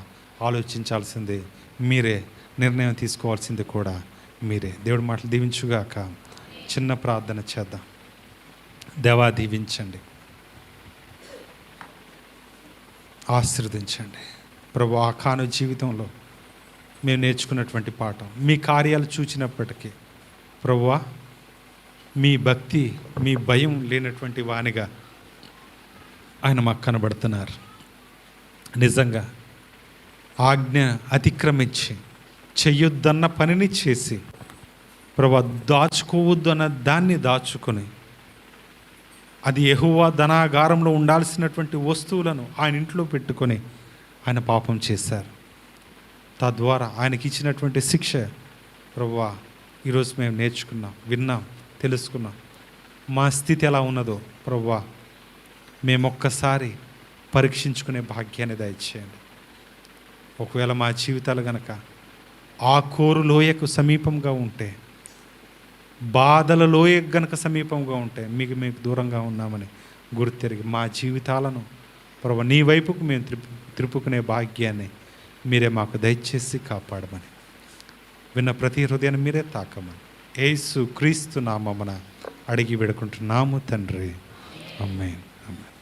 Speaker 1: ఆలోచించాల్సింది మీరే, నిర్ణయం తీసుకోవాల్సింది కూడా మీరే. దేవుడి మాటలు దీవించుగాక. చిన్న ప్రార్థన చేద్దాం. దేవా, దీవించండి, ఆశీర్వదించండి ప్రభు. ఆకాను జీవితంలో మేము నేర్చుకున్నటువంటి పాఠం, మీ కార్యాలు చూచినప్పటికీ ప్రభువా, మీ భక్తి, మీ భయం లేనటువంటి వానిగా ఆయన మాకు కనబడుతున్నారు. నిజంగా ఆజ్ఞ అతిక్రమించి చెయ్యొద్దన్న పనిని చేసి ప్రభు, దాచుకోవద్దు అన్న దాన్ని దాచుకొని, అది యెహోవా ధనాగారంలో ఉండాల్సినటువంటి వస్తువులను ఆయన ఇంట్లో పెట్టుకొని ఆయన పాపం చేశారు. తద్వారా ఆయనకి ఇచ్చినటువంటి శిక్ష ప్రభువా ఈరోజు మేము నేర్చుకున్నాం, విన్నాం, తెలుసుకున్నాం. మా స్థితి ఎలా ఉన్నదో ప్రభువా మేము ఒక్కసారి పరీక్షించుకునే భాగ్యాన్ని దయచేయండి. ఒకవేళ మా జీవితాలు గనక ఆ కోరు లోయకు సమీపంగా ఉంటే, బాధల లోయకు గనక సమీపంగా ఉంటే మీకు దూరంగా ఉన్నామని గుర్తెరిగి మా జీవితాలను ప్రభు నీ వైపుకు మేము త్రిప్పుకునే భాగ్యాన్ని మీరే మాకు దయచేసి కాపాడమని, విన్న ప్రతి హృదయాన్ని మీరే తాకమని యేసు క్రీస్తు నామమున అడిగి వేడుకుంటున్నాము తండ్రి. ఆమేన్. ఆమేన్.